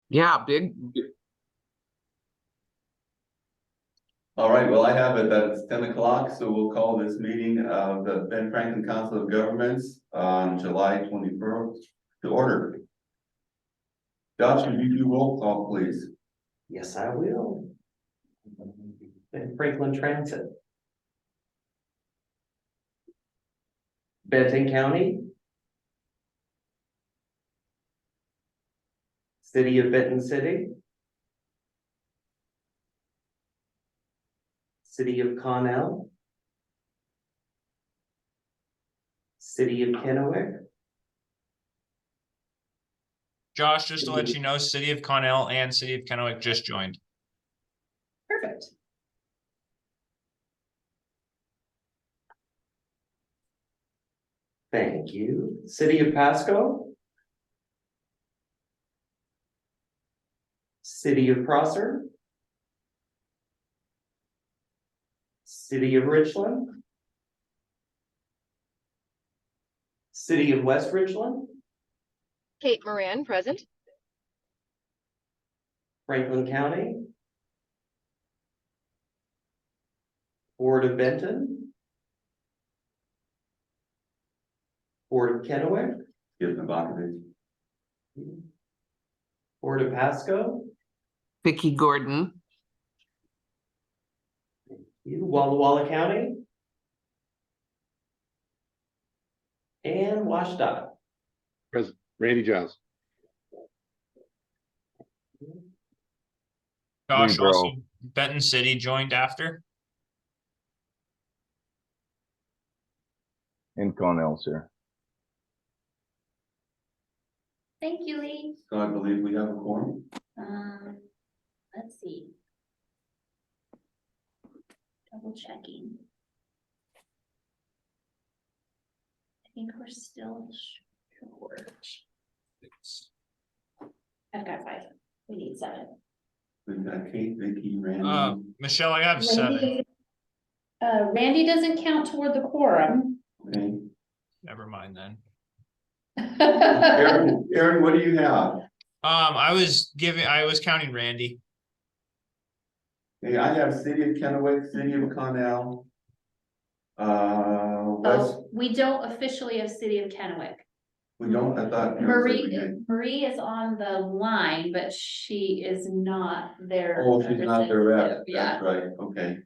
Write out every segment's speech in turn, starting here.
Yeah, big. All right, well, I have it that it's 10 o'clock, so we'll call this meeting of the Benton-Franklin Council of Governments on July 21st to order. Josh, would you do roll call, please? Yes, I will. Benton-Franklin Transit. Benton County. City of Benton City. City of Connell. City of Kennewick. Josh, just to let you know, City of Connell and City of Kennewick just joined. Perfect. Thank you. City of Pasco. City of Prosser. City of Richland. City of West Richland. Kate Moran, present. Franklin County. Board of Benton. Board of Kennewick. Give the Bakovich. Board of Pasco. Vicky Gordon. Walla Walla County. And Washita. President Randy Giles. Josh, Bro. also Benton City joined after. And Connell's here. Thank you, Lee. So I believe we have a quorum. Let's see. Double checking. I think we're still short. I've got 5. We need 7. We've got Kate, Vicky, Randy. Michelle, I have 7. Randy doesn't count toward the quorum. Okay. Never mind then. Aaron, what do you have? I was counting Randy. Hey, I have City of Kennewick, City of Connell. West, Oh, we don't officially have City of Kennewick. we don't, I thought. Aaron said we did. Marie is on the line, but she is not there. Oh, she's not the rep, Yeah, that's right, okay.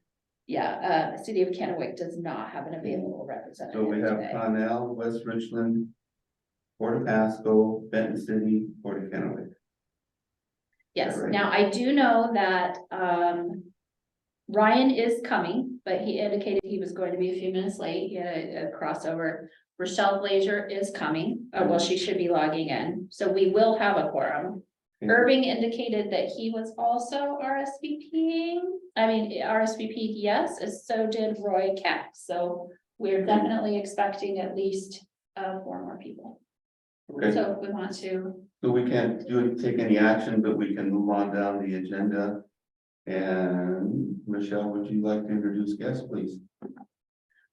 yeah, City of Kennewick does not have an available representative So we have today. Connell, West Richland, Port of Pasco, Benton City, Port of Kennewick. Yes, Right. now I do know that, Ryan is coming, but he indicated he was going to be a few minutes late. He had a crossover. Rochelle Blazer is coming. Well, she should be logging in, so we will have a quorum. Okay. Irving indicated that he was also RSVPing. I mean, RSVP'd, yes, as so did Roy Keck. So we're definitely expecting at least 4 more people. Okay, So if we want to, so we can't take any action, but we can move on down the agenda. And Michelle, would you like to introduce guests, please?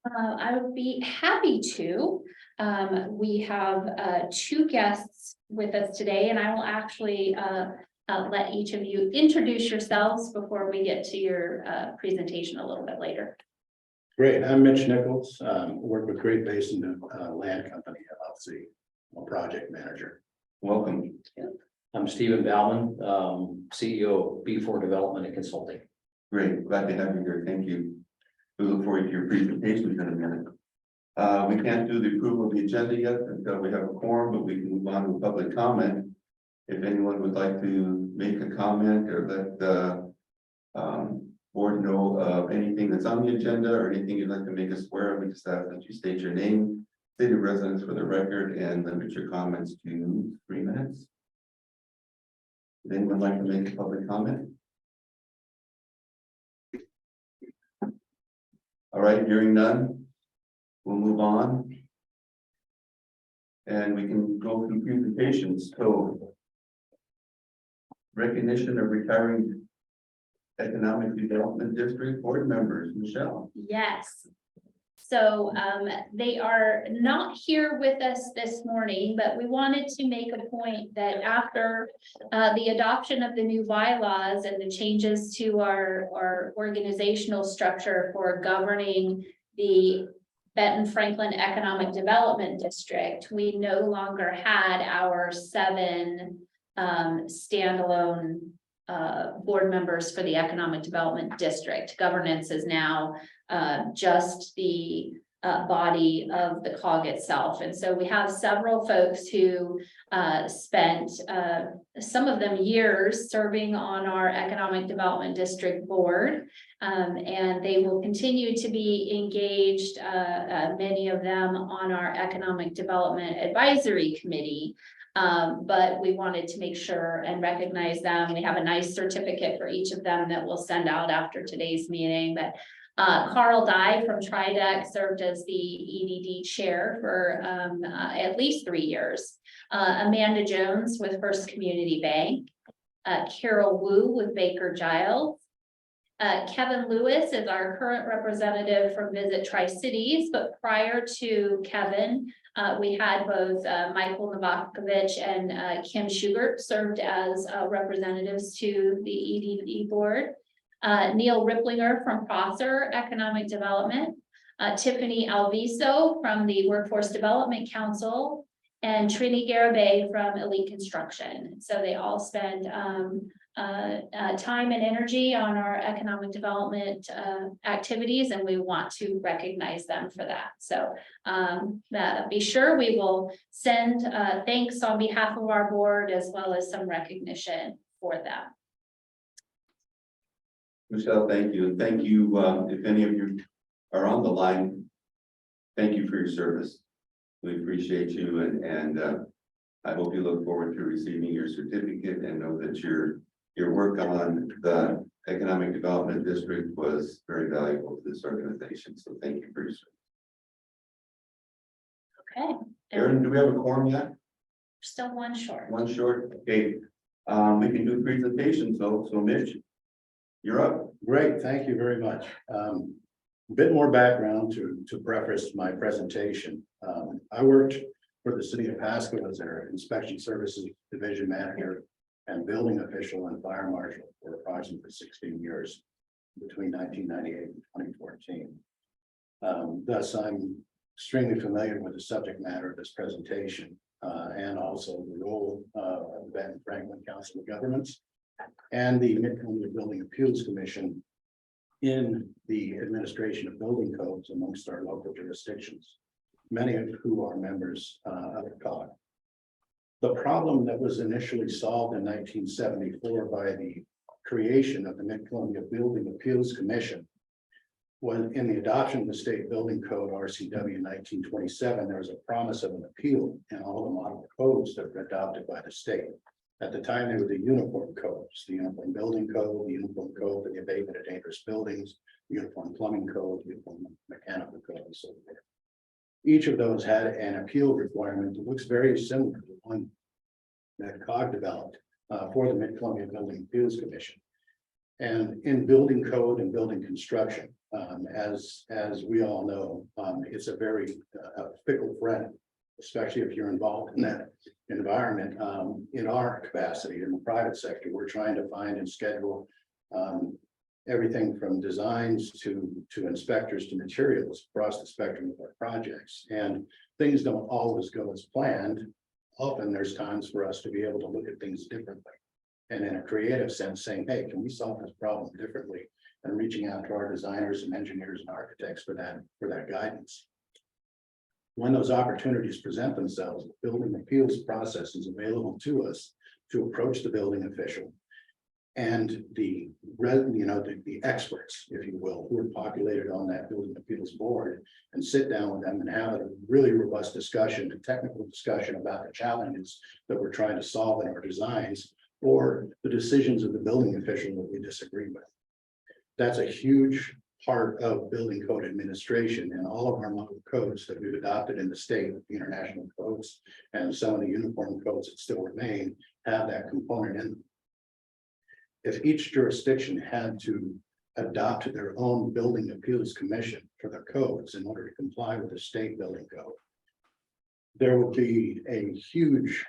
I would be happy to. We have 2 guests with us today, and I will actually let each of you introduce yourselves before we get to your presentation a little bit later. Great, I'm Mitch Nichols, work with Great Basin Land Company LLC, a project manager. Welcome. I'm Stephen Bauman, CEO of B4 Development and Consulting. Great, glad to have you here. Thank you. We look forward to your presentation in a minute. We can't do the approval of the agenda yet until we have a quorum, but we can move on to public comment. If anyone would like to make a comment or let the board know of anything that's on the agenda or anything you'd like to make us aware of, we just ask that you state your name, state of residence for the record, and limit your comments to 3 minutes. Would anyone like to make a public comment? All right, hearing none, we'll move on. And we can go through presentations. So recognition of retiring Economic Development District board members, Michelle. Yes. So they are not here with us this morning, but we wanted to make a point that after the adoption of the new bylaws and the changes to our organizational structure for governing the Benton-Franklin Economic Development District, we no longer had our 7 standalone board members for the Economic Development District. Governance is now just the body of the COG itself. And so we have several folks who spent some of them years serving on our Economic Development District Board. And they will continue to be engaged, many of them on our Economic Development Advisory Committee. But we wanted to make sure and recognize them. We have a nice certificate for each of them that we'll send out after today's meeting. But Carl Dye from Tridex served as the EDD chair for at least 3 years. Amanda Jones with First Community Bank. Carol Wu with Baker Giles. Kevin Lewis is our current representative from Visit Tri-Cities, but prior to Kevin, we had both Michael Novakovich and Kim Schugert served as representatives to the EDD board. Neil Ripplinger from Prosser Economic Development, Tiffany Alviso from the Workforce Development Council, and Trini Garibay from Elite Construction. So they all spend time and energy on our economic development activities, and we want to recognize them for that. So be sure we will send thanks on behalf of our board as well as some recognition for them. Michelle, thank you. And thank you, if any of you are on the line, thank you for your service. We appreciate you, and I hope you look forward to receiving your certificate and know that your work on the Economic Development District was very valuable to this organization. So thank you for your service. Okay. Aaron, do we have a quorum yet? Still one short. One short, okay. We can do presentations though, so Mitch, you're up. Great, thank you very much. A bit more background to preface my presentation. I worked for the city of Pasco as their inspection services division manager and building official and fire marshal for approximately 16 years between 1998 and 2014. Thus, I'm extremely familiar with the subject matter of this presentation and also the role of the Benton-Franklin Council of Governments and the Mid-Columbia Building Appeals Commission in the administration of building codes amongst our local jurisdictions, many of who are members of the COG. The problem that was initially solved in 1974 by the creation of the Mid-Columbia Building Appeals Commission was in the adoption of the state building code RCW 1927, there was a promise of an appeal in all the model codes that were adopted by the state. At the time, they were the uniform codes, the Uniform Building Code, the Uniform Code for the Abatement of Dangerous Buildings, the Uniform Plumbing Code, the Uniform Mechanical Code, and so forth. Each of those had an appeal requirement that looks very similar to the one that COG developed for the Mid-Columbia Building Appeals Commission. And in building code and building construction, as we all know, it's a very fickle friend, especially if you're involved in that environment. In our capacity in the private sector, we're trying to find and schedule everything from designs to inspectors to materials across the spectrum of our projects. And things don't always go as planned. Often there's times for us to be able to look at things differently. And in a creative sense, saying, hey, can we solve this problem differently? And reaching out to our designers and engineers and architects for that guidance. When those opportunities present themselves, the building appeals process is available to us to approach the building official and the experts, if you will, who are populated on that building appeals board, and sit down with them and have a really robust discussion, a technical discussion about the challenges that we're trying to solve in our designs or the decisions of the building official that we disagree with. That's a huge part of building code administration, and all of our model codes that we've adopted in the state, the international codes, and some of the uniform codes that still remain have that component in them. If each jurisdiction had to adopt their own building appeals commission for their codes in order to comply with the state building code. There will be a huge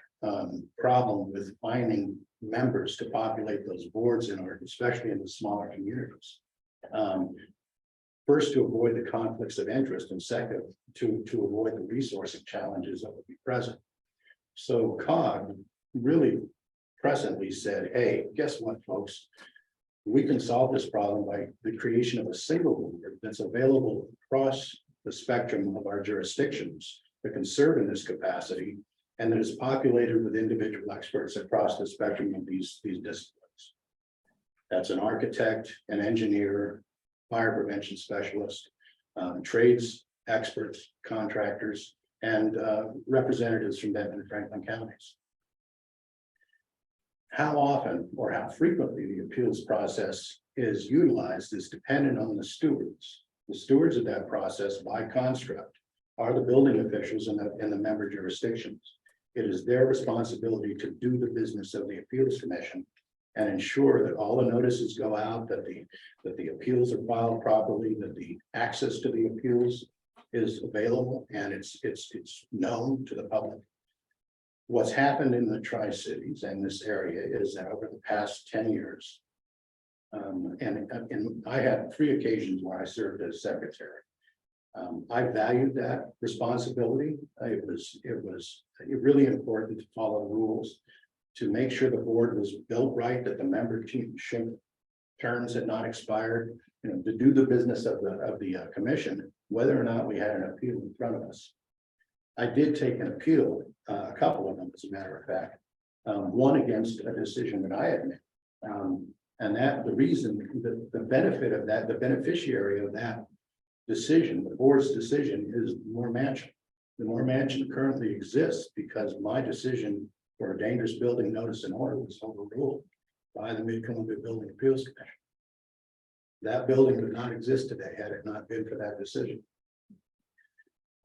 problem with finding members to populate those boards in our, especially in the smaller communities. First, to avoid the conflicts of interest, and second, to avoid the resourcing challenges that will be present. So COG really presently said, hey, guess what, folks? We can solve this problem by the creation of a single board that's available across the spectrum of our jurisdictions that can serve in this capacity, and that is populated with individual experts across the spectrum of these disciplines. That's an architect, an engineer, fire prevention specialist, trades experts, contractors, and representatives from Benton-Franklin counties. How often or how frequently the appeals process is utilized is dependent on the stewards. The stewards of that process by construct are the building officials in the member jurisdictions. It is their responsibility to do the business of the appeals commission and ensure that all the notices go out, that the appeals are filed properly, that the access to the appeals is available and it's known to the public. What's happened in the Tri-Cities and this area is that over the past 10 years, and I had 3 occasions where I served as secretary. I valued that responsibility. It was really important to follow the rules, to make sure the board was built right, that the membership terms had not expired, to do the business of the commission, whether or not we had an appeal in front of us. I did take an appeal, a couple of them, as a matter of fact, one against a decision that I had made. And that the reason, the benefit of that, the beneficiary of that decision, the board's decision, is Moore Mansion. The Moore Mansion currently exists because my decision for a dangerous building notice and order was overruled by the Mid-Columbia Building Appeals Commission. That building would not exist today had it not been for that decision.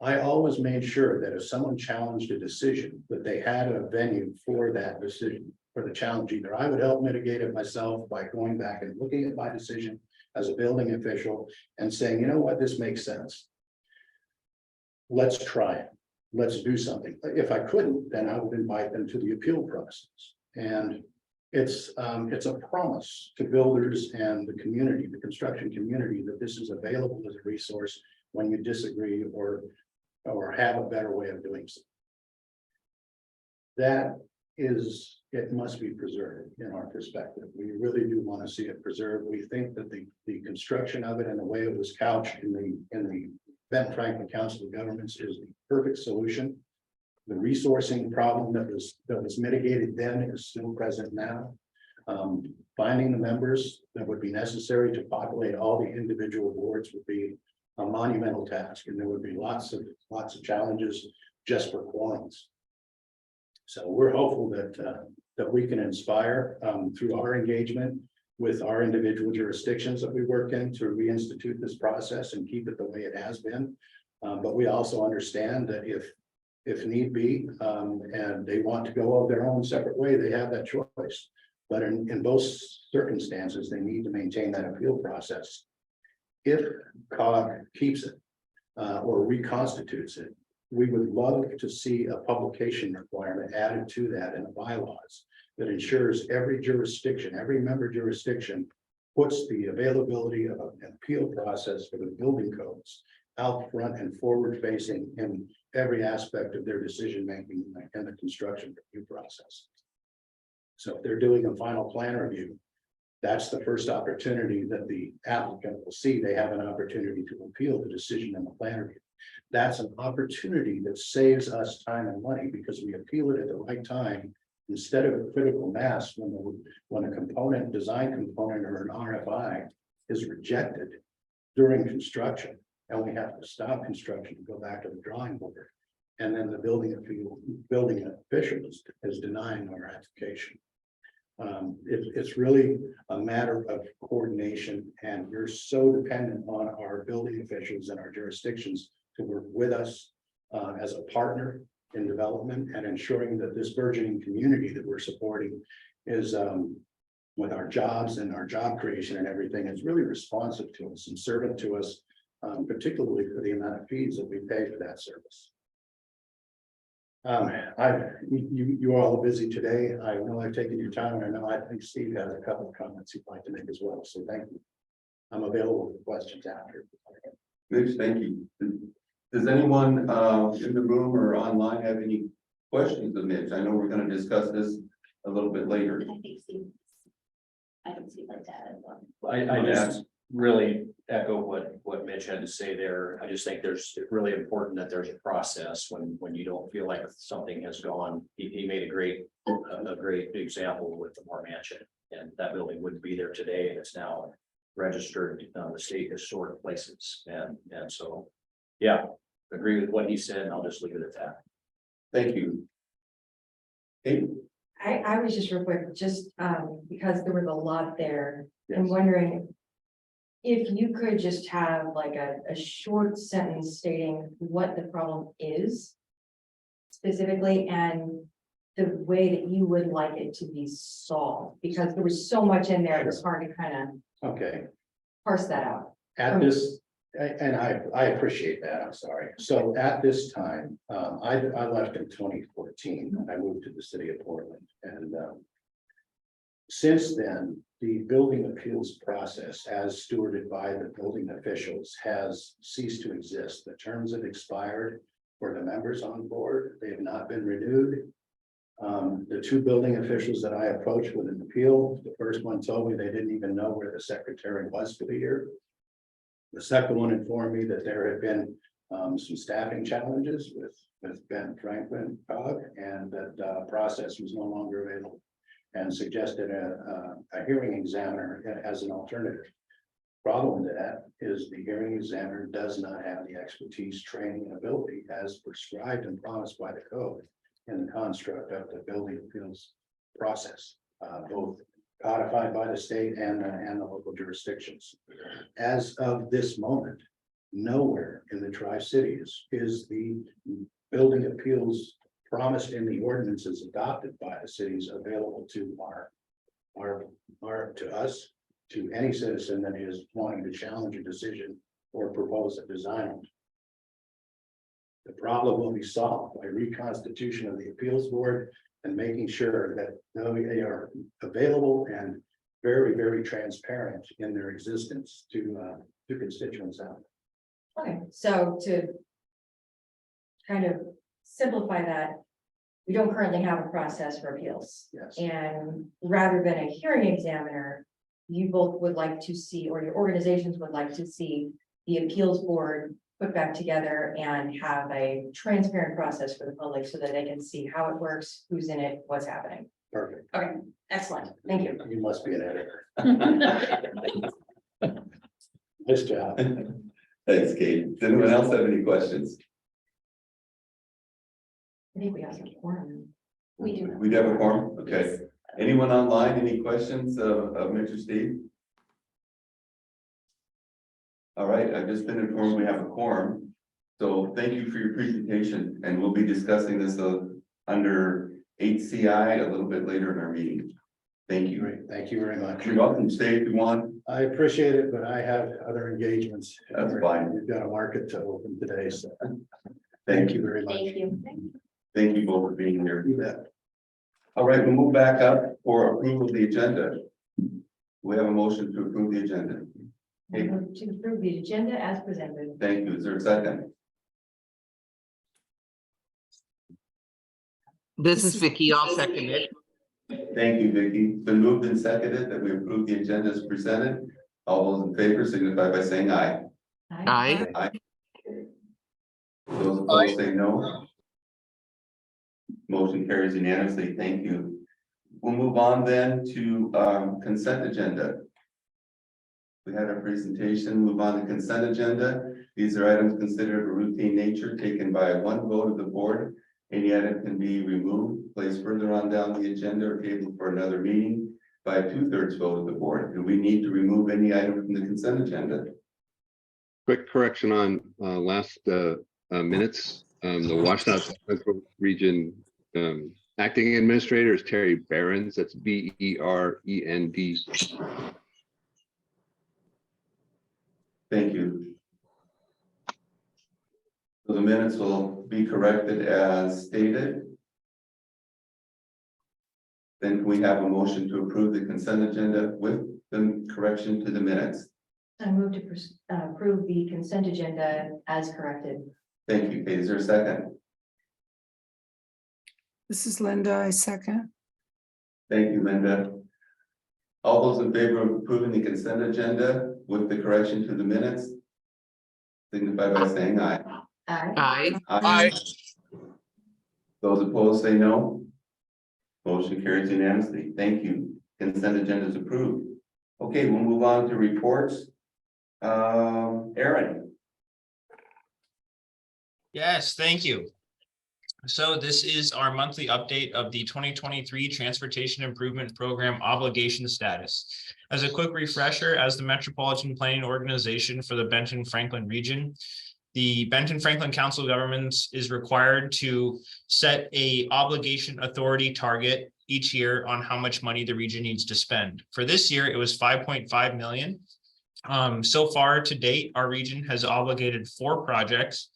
I always made sure that if someone challenged a decision, that they had a venue for that decision, for the challenge. Either I would help mitigate it myself by going back and looking at my decision as a building official and saying, you know what, this makes sense. Let's try it. Let's do something. If I couldn't, then I would invite them to the appeal process. And it's a promise to builders and the community, the construction community, that this is available as a resource when you disagree or have a better way of doing so. That is, it must be preserved in our perspective. We really do want to see it preserved. We think that the construction of it and the way it was couched in the Benton-Franklin Council of Governments is the perfect solution. The resourcing problem that was mitigated then is still present now. Finding the members that would be necessary to populate all the individual boards would be a monumental task, and there would be lots of challenges just for quorums. So we're hopeful that we can inspire through our engagement with our individual jurisdictions that we work in to reinstitute this process and keep it the way it has been. But we also understand that if need be, and they want to go their own separate way, they have that choice. But in both circumstances, they need to maintain that appeal process. If COG keeps it or reconstitutes it, we would love to see a publication requirement added to that in the bylaws that ensures every jurisdiction, every member jurisdiction puts the availability of an appeal process for the building codes out front and forward facing in every aspect of their decision making and the construction review process. So if they're doing a final plan review, that's the first opportunity that the applicant will see. They have an opportunity to appeal the decision in the plan review. That's an opportunity that saves us time and money because we appeal it at the right time instead of a critical mass when a component, design component or an RFI is rejected during construction, and we have to stop construction and go back to the drawing board. And then the building official is denying our application. It's really a matter of coordination, and we're so dependent on our building officials and our jurisdictions to work with us as a partner in development and ensuring that this burgeoning community that we're supporting is with our jobs and our job creation and everything is really responsive to us and servant to us, particularly for the amount of fees that we pay for that service. You all are busy today. I know I've taken your time, and I think Steve has a couple of comments he'd like to make as well, so thank you. I'm available for questions after. Mitch, thank you. Does anyone in the room or online have any questions of Mitch? I know we're gonna discuss this a little bit later. I think Steve. I don't see like that as well. I just really echo what Mitch had to say there. I just think it's really important that there's a process when you don't feel like something has gone. He made a great example with the Moore Mansion, and that building wouldn't be there today, and it's now registered on the state historic places. And so, yeah, agree with what he said, and I'll just leave it at that. Thank you. Hey, I was just real quick, just because there was a lot there, I'm Yes. wondering. If you could just have like a short sentence stating what the problem is. Specifically, and the way that you would like it to be solved, because there was so much in there, it was hard to kind of Okay, parse that out. at this, and I appreciate that, I'm sorry. So at this time, I left in 2014, I moved to the city of Portland, and since then, the building appeals process, as stewarded by the building officials, has ceased to exist. The terms have expired for the members on board. They have not been renewed. The two building officials that I approached with an appeal, the first one told me they didn't even know where the secretary was for the year. The second one informed me that there had been some staffing challenges with Benton-Franklin COG, and that process was no longer available, and suggested a hearing examiner as an alternative. Problem to that is the hearing examiner does not have the expertise, training, and ability as prescribed and promised by the code in the construct of the building appeals process, both codified by the state and the local jurisdictions. As of this moment, nowhere in the Tri-Cities is the building appeals promised in the ordinances adopted by the cities available to to us, to any citizen that is wanting to challenge a decision or propose a design. The problem will be solved by reconstitution of the appeals board and making sure that they are available and very, very transparent in their existence to constituents out. Okay, so to kind of simplify that, we don't currently have a process for appeals. Yes. And rather than a hearing examiner, you both would like to see, or your organizations would like to see the appeals board put back together and have a transparent process for the public so that they can see how it works, who's in it, what's happening. Perfect. Okay, excellent. Thank you. You must be an editor. Nice job. thanks, Kate. Does anyone else have any questions? I think we have some quorum. We do. We have a form, okay. Anyone online, any questions of Mitch or Steve? All right, I've just been informed we have a quorum. So thank you for your presentation, and we'll be discussing this under 8CI a little bit later in our meeting. Thank you. Great, thank you very much. You're welcome to stay if you want. I appreciate it, but I have other engagements. That's fine. We've got a market to open today, so Thank you. very much. Thank you. Thank you both for being here. You bet. All right, we'll move back up for approval of the agenda. We have a motion to approve the agenda. I move to approve the agenda as presented. Thank you. Is there a second? This is Vicky. I'll second it. Thank you, Vicky. Been moved and seconded that we approve the agenda as presented. All those in favor signify by saying aye. Aye. Those opposed say no. Motion carries unanimously. Thank you. We'll move on then to consent agenda. We had our presentation, move on to consent agenda. These are items considered of a routine nature taken by one vote of the board. Any item can be removed, placed further on down the agenda or tabled for another meeting by a 2/3 vote of the board. Do we need to remove any item from the consent agenda? Quick correction on last minutes. The washed out central region Acting Administrator is Terry Behrens. That's Berend. Thank you. So the minutes will be corrected as stated. Then can we have a motion to approve the consent agenda with the correction to the minutes? I move to approve the consent agenda as corrected. Thank you, Kate. Is there a second? This is Linda, I second. Thank you, Linda. All those in favor of approving the consent agenda with the correction to the minutes, signify by saying aye. Aye. Aye. Those opposed say no. Motion carries unanimously. Thank you. Consent agenda is approved. Okay, we'll move on to reports. Aaron. Yes, thank you. So this is our monthly update of the 2023 Transportation Improvement Program obligation status. As a quick refresher, as the Metropolitan Planning Organization for the Benton-Franklin region, the Benton-Franklin Council of Governments is required to set a obligation authority target each year on how much money the region needs to spend. For this year, it was 5.5 million. So far to date, our region has obligated 4 projects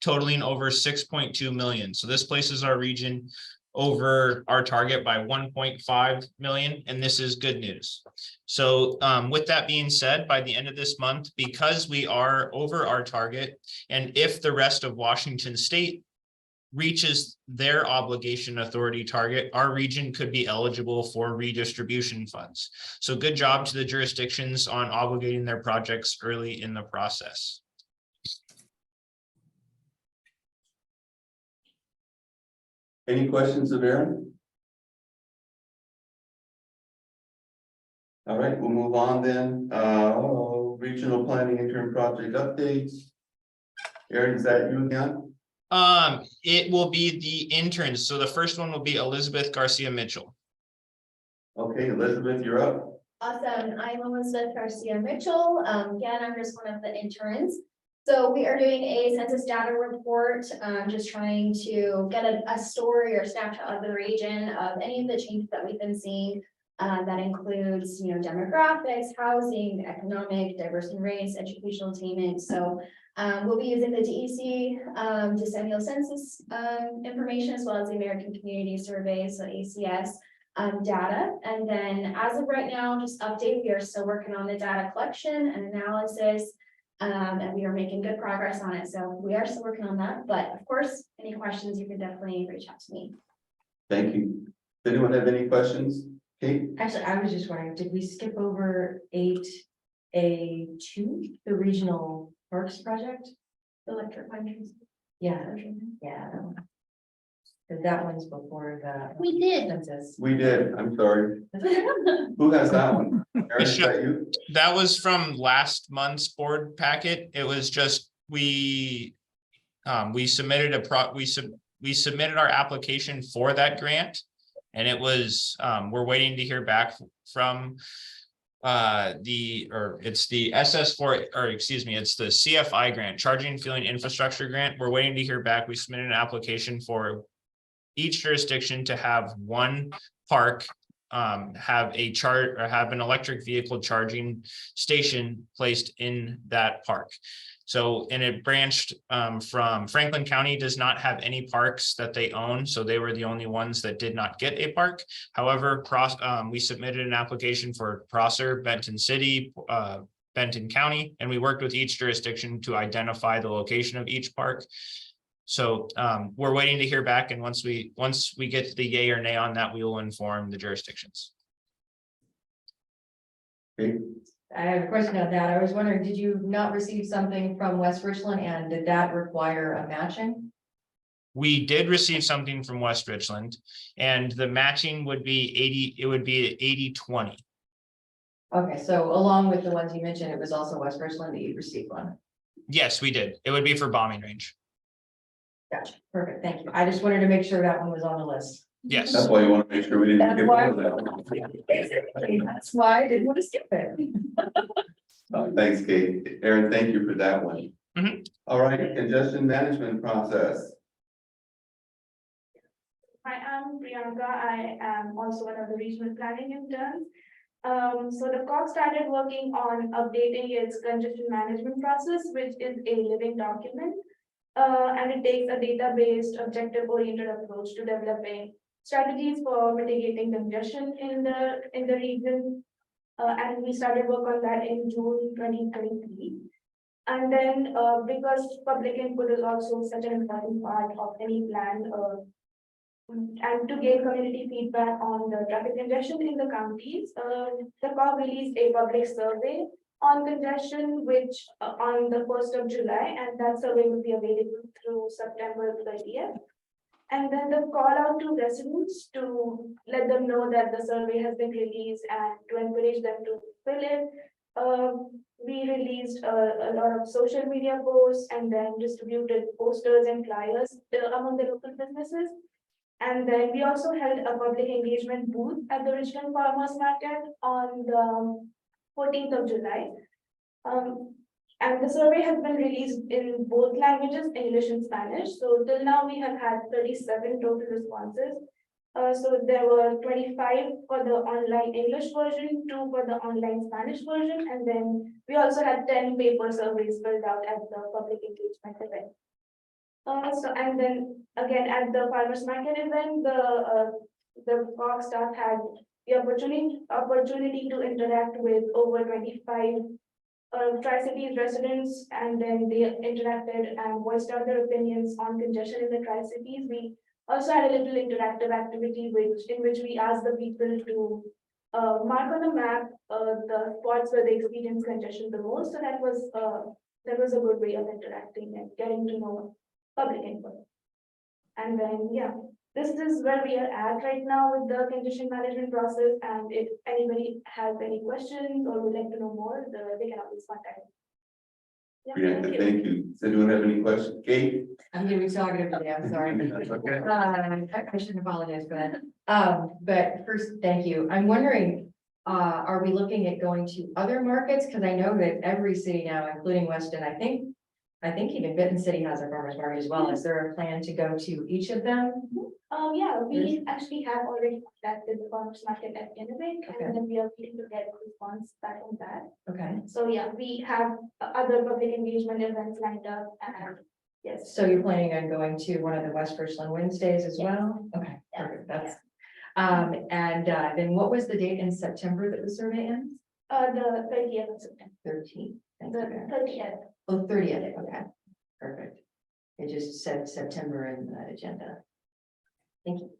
totaling over 6.2 million. So this places our region over our target by 1.5 million, and this is good news. So with that being said, by the end of this month, because we are over our target, and if the rest of Washington state reaches their obligation authority target, our region could be eligible for redistribution funds. So good job to the jurisdictions on obligating their projects early in the process. Any questions of Aaron? All right, we'll move on then. Regional planning interim project updates. Aaron, is that you again? It will be the interns. So the first one will be Elizabeth Garcia Mitchell. Okay, Elizabeth, you're up. Awesome. I'm Elizabeth Garcia Mitchell. Again, I'm just one of the interns. So we are doing a census data report, just trying to get a story or snapshot of the region of any of the changes that we've been seeing. That includes, demographics, housing, economic, diversity and race, educational attainment. So we'll be using the DEC decennial census information, as well as the American Community Survey, so ACS data. And then as of right now, just update, we are still working on the data collection and analysis. And we are making good progress on it. So we are still working on that. But of course, any questions, you can definitely reach out to me. Thank you. Does anyone have any questions? Kate? Actually, I was just wondering, did we skip over 8A2, the regional parks project? Electric functions. Yeah, yeah. Because that one's before the We did. census. We did. I'm sorry. Who has that one? Aaron, is that you? That was from last month's board packet. It was just, we submitted we submitted our application for that grant. And it was, we're waiting to hear back from it's the SS4, or excuse me, it's the CFI grant, Charging Fueling Infrastructure Grant. We're waiting to hear back. We submitted an application for each jurisdiction to have one park have an electric vehicle charging station placed in that park. So, and it branched from Franklin County does not have any parks that they own. So they were the only ones that did not get a park. However, we submitted an application for Prosser, Benton City, Benton County, and we worked with each jurisdiction to identify the location of each park. So we're waiting to hear back. And once we get the yay or nay on that, we will inform the jurisdictions. Okay. I have a question on that. I was wondering, did you not receive something from West Richland, and did that require a matching? We did receive something from West Richland, and the matching would be 80, it would be 80-20. Okay, so along with the ones you mentioned, it was also West Richland that you received one. Yes, we did. It would be for bombing range. Gotcha, perfect, thank you. I just wanted to make sure that one was on the list. Yes. That's why you want to make sure we didn't That's skip why. over that one. Exactly, that's why I didn't want to skip it. Thanks, Kate. Aaron, thank you for that one. Mhm. All right, congestion management process. Hi, I'm Priyanka. I am also one of the regional planning interns. So the COG started working on updating its congestion management process, which is a living document. And it takes a data-based, objective-oriented approach to developing strategies for mitigating congestion in the region. And we started work on that in June 2023. And then because public input is also such an important part of any plan, and to gain community feedback on the traffic congestion in the counties, the COG released a public survey on congestion, which on the 1st of July, and that survey will be available through September 30th. And then the call out to residents to let them know that the survey has been released and to encourage them to fill it. We released a lot of social media posts and then distributed posters and flyers among the local businesses. And then we also held a public engagement booth at the Richland Farmers Market on the 14th of July. And the survey has been released in both languages, English and Spanish. So till now we have had 37 total responses. So there were 25 for the online English version, 2 for the online Spanish version, and then we also had 10 paper surveys filled out at the public engagement event. So and then again at the farmers market event, the COG staff had the opportunity to interact with over 25 Tri-Cities residents, and then they interacted and voiced out their opinions on congestion in the Tri-Cities. We also had a little interactive activity in which we asked the people to mark on the map the spots where they experience congestion the most. So that was a good way of interacting and getting to know public input. And then, yeah, this is where we are at right now with the congestion management process. And if anybody has any questions or would like to know more, they can always contact me. Yeah, Priyanka, thank you. Does anyone have any questions? Kate? I'm gonna be talkative today, I'm sorry. Okay. I shouldn't apologize for that. But first, thank you. I'm wondering, are we looking at going to other markets? Because I know that every city now, including Weston, I think even Benton City has a farmer's market as well. Is there a plan to go to each of them? Yeah, we actually have already contacted the farmers market at Innovate, Okay. and then we are waiting to get a response back on that. Okay, So yeah, we have other public engagement events lined up, and yes. so you're planning on going to one of the West Richland Wednesdays as Yes. well? Okay, Yeah. perfect, that's. And then what was the date in September that the survey ends? The 30th of September, 13th. Thank the you very much. 30th. Oh, 30th, okay, perfect. It just said September in that agenda. Thank you.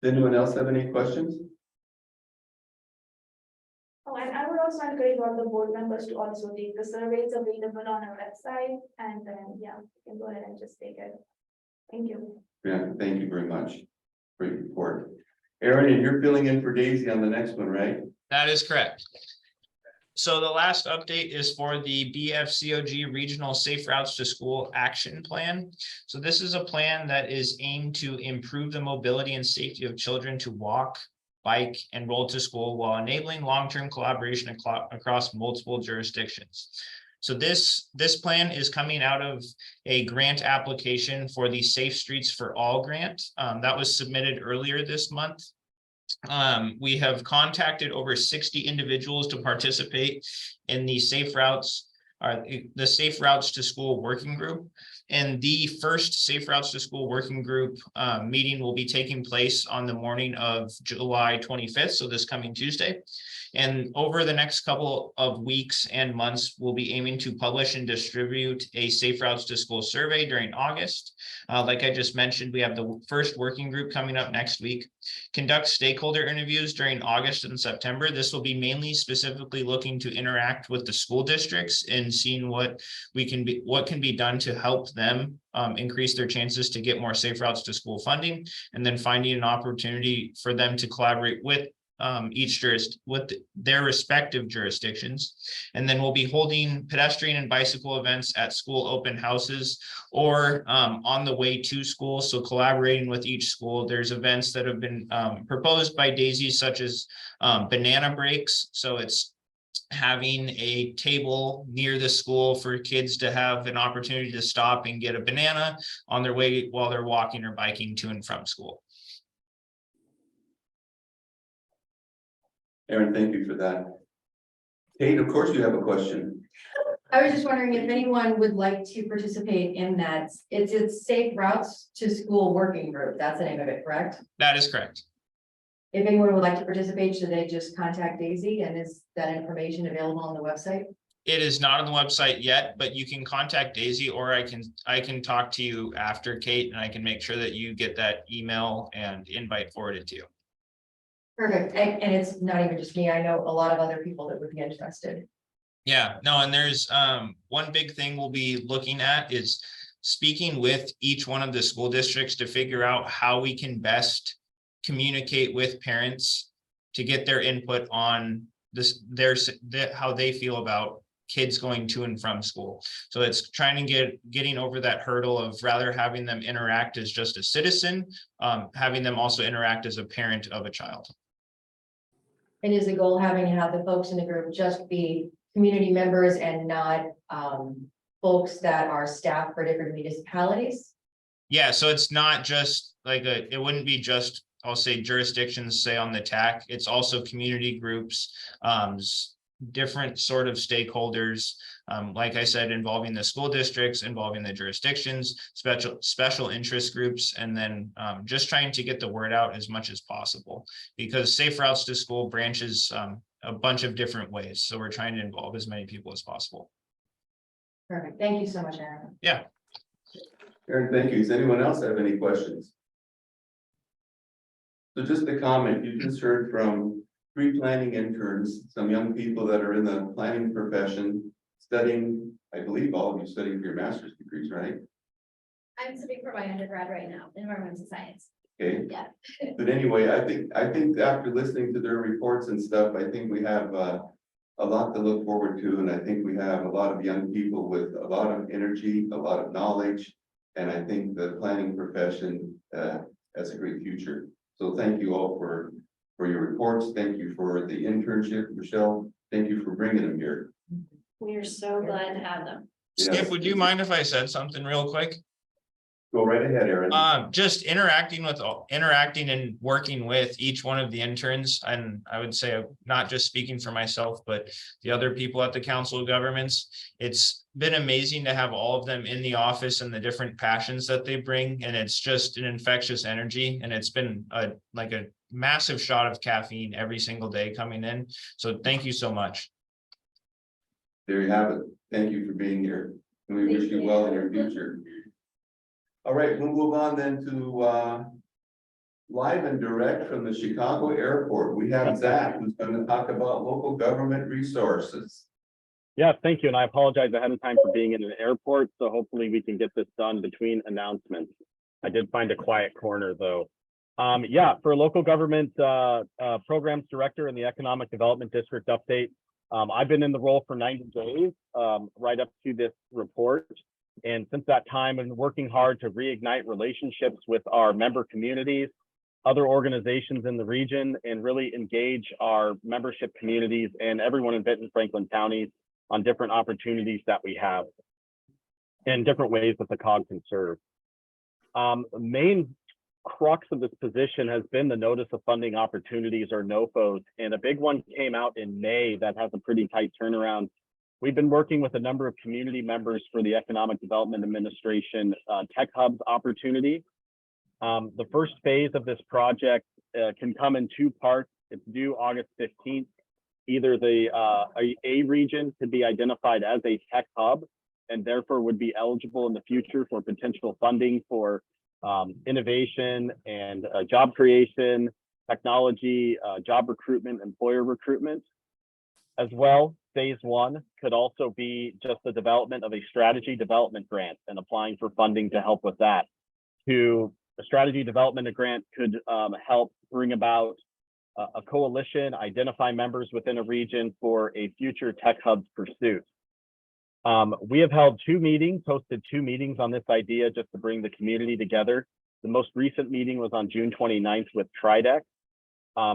Does anyone else have any questions? Oh, and I would also encourage all the board members to also take the surveys available on our website, and then, yeah, you can go ahead and just take it. Thank you. Priyanka, thank you very much. Great report. Aaron, and you're filling in for Daisy on the next one, right? That is correct. So the last update is for the BFCOG Regional Safe Routes to School Action Plan. So this is a plan that is aimed to improve the mobility and safety of children to walk, bike, and roll to school while enabling long-term collaboration across multiple jurisdictions. So this plan is coming out of a grant application for the Safe Streets for All grant that was submitted earlier this month. We have contacted over 60 individuals to participate in the Safe Routes to School Working Group. And the first Safe Routes to School Working Group meeting will be taking place on the morning of July 25th, so this coming Tuesday. And over the next couple of weeks and months, we'll be aiming to publish and distribute a Safe Routes to School survey during August. Like I just mentioned, we have the first working group coming up next week. Conduct stakeholder interviews during August and September. This will be mainly specifically looking to interact with the school districts and seeing what can be done to help them increase their chances to get more Safe Routes to School funding, and then finding an opportunity for them to collaborate with their respective jurisdictions. And then we'll be holding pedestrian and bicycle events at school open houses or on the way to school. So collaborating with each school, there's events that have been proposed by Daisy, such as banana breaks. So it's having a table near the school for kids to have an opportunity to stop and get a banana on their way while they're walking or biking to and from school. Aaron, thank you for that. Kate, of course you have a question. I was just wondering if anyone would like to participate in that. It's Safe Routes to School Working Group. That's the name of it, correct? That is correct. If anyone would like to participate, should they just contact Daisy, and is that information available on the website? It is not on the website yet, but you can contact Daisy, or I can talk to you after, Kate, and I can make sure that you get that email and invite forwarded to you. Perfect. And it's not even just me. I know a lot of other people that would be interested. Yeah, no, and there's one big thing we'll be looking at is speaking with each one of the school districts to figure out how we can best communicate with parents to get their input on this, how they feel about kids going to and from school. So it's trying to getting over that hurdle of rather having them interact as just a citizen, having them also interact as a parent of a child. And is the goal having to have the folks in the group just be community members and not folks that are staff for different municipalities? Yeah, so it's not just like it wouldn't be just, I'll say, jurisdictions, say on the TAC. It's also community groups, different sort of stakeholders, like I said, involving the school districts, involving the jurisdictions, special interest groups, and then just trying to get the word out as much as possible, because Safe Routes to School branches a bunch of different ways. So we're trying to involve as many people as possible. Perfect. Thank you so much, Aaron. Yeah. Aaron, thank you. Does anyone else have any questions? So just a comment, you just heard from 3 planning interns, some young people that are in the planning profession, studying, I believe all of you studying for your master's degrees, right? I'm studying for my undergrad right now, environmental science. Okay. Yeah. But anyway, I think after listening to their reports and stuff, I think we have a lot to look forward to. And I think we have a lot of young people with a lot of energy, a lot of knowledge. And I think the planning profession has a great future. So thank you all for your reports. Thank you for the internship, Michelle. Thank you for bringing them here. We are so glad to have them. Skip, would you mind if I said something real quick? Go right ahead, Aaron. Just interacting and working with each one of the interns, and I would say, not just speaking for myself, but the other people at the Council of Governments. It's been amazing to have all of them in the office and the different passions that they bring, and it's just an infectious energy. And it's been like a massive shot of caffeine every single day coming in. So thank you so much. There you have it. Thank you for being here. And we wish you well in your future. All right, we'll move on then to live and direct from the Chicago airport. We have Zach, who's going to talk about local government resources. Yeah, thank you. And I apologize ahead of time for being in an airport. So hopefully we can get this done between announcements. I did find a quiet corner though. Yeah, for local government programs director in the Economic Development District update. I've been in the role for 90 days, right up to this report. And since that time, I've been working hard to reignite relationships with our member communities, other organizations in the region, and really engage our membership communities and everyone in Benton-Franklin counties on different opportunities that we have and different ways that the COG can serve. The main crux of this position has been the Notice of Funding Opportunities, or NOFOs, and a big one came out in May that has a pretty tight turnaround. We've been working with a number of community members for the Economic Development Administration Tech Hubs opportunity. The first phase of this project can come in 2 parts. It's due August 15th. Either a region could be identified as a tech hub and therefore would be eligible in the future for potential funding for innovation and job creation, technology, job recruitment, employer recruitment. As well, phase 1 could also be just the development of a strategy development grant and applying for funding to help with that. A strategy development grant could help bring about a coalition, identify members within a region for a future tech hubs pursuit. We have held 2 meetings, hosted 2 meetings on this idea just to bring the community together. The most recent meeting was on June 29th with Tridex.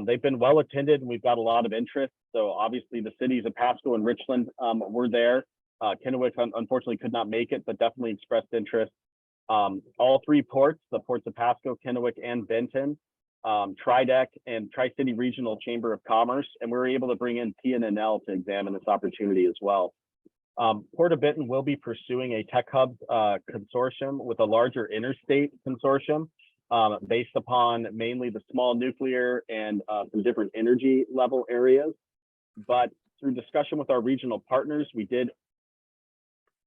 They've been well attended and we've got a lot of interest. So obviously the cities of Pasco and Richland were there. Kennewick unfortunately could not make it, but definitely expressed interest. All three ports, the ports of Pasco, Kennewick, and Benton, TriDeck and Tri-City Regional Chamber of Commerce, and we were able to bring in PNNL to examine this opportunity as well. Port of Benton will be pursuing a tech hub consortium with a larger interstate consortium based upon mainly the small nuclear and some different energy level areas. But through discussion with our regional partners, we did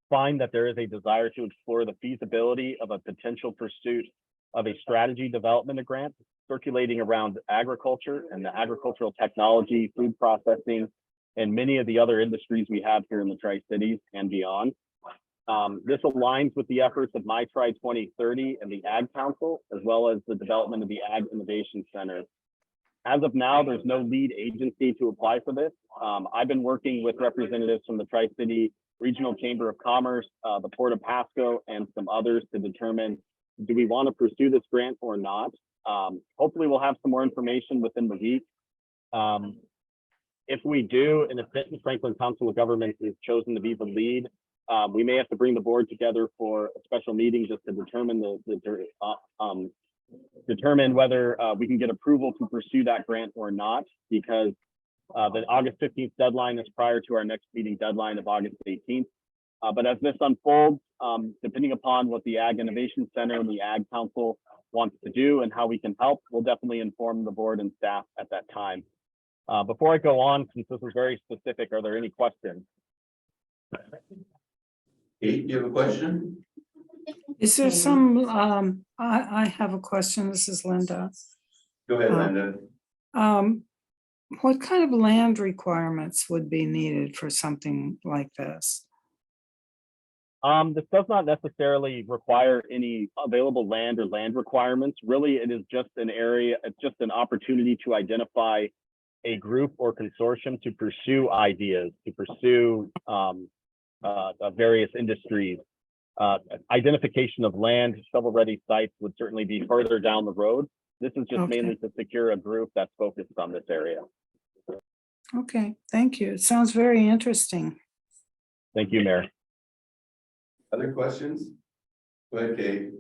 find that there is a desire to explore the feasibility of a potential pursuit of a strategy development grant circulating around agriculture and the agricultural technology, food processing, and many of the other industries we have here in the Tri-Cities and beyond. This aligns with the efforts of MyTri 2030 and the Ag Council, as well as the development of the Ag Innovation Center. As of now, there's no lead agency to apply for this. I've been working with representatives from the Tri-City Regional Chamber of Commerce, the Port of Pasco, and some others to determine, do we want to pursue this grant or not? Hopefully we'll have some more information within the week. If we do, and if Benton-Franklin Council of Governments is chosen to be the lead, we may have to bring the board together for a special meeting just to determine determine whether we can get approval to pursue that grant or not, because the August 15th deadline is prior to our next meeting deadline of August 18th. But as this unfolds, depending upon what the Ag Innovation Center and the Ag Council wants to do and how we can help, we'll definitely inform the board and staff at that time. Before I go on, since this is very specific, are there any questions? Kate, you have a question? Is there some, I have a question. This is Linda. Go ahead, Linda. What kind of land requirements would be needed for something like this? This does not necessarily require any available land or land requirements. Really, it is just an area, it's just an opportunity to identify a group or consortium to pursue ideas, to pursue various industries. Identification of land, shovel-ready sites would certainly be further down the road. This is just mainly to secure a group that's focused on this area. Okay, thank you. It sounds very interesting. Thank you, Mayor. Other questions? Go ahead, Kate.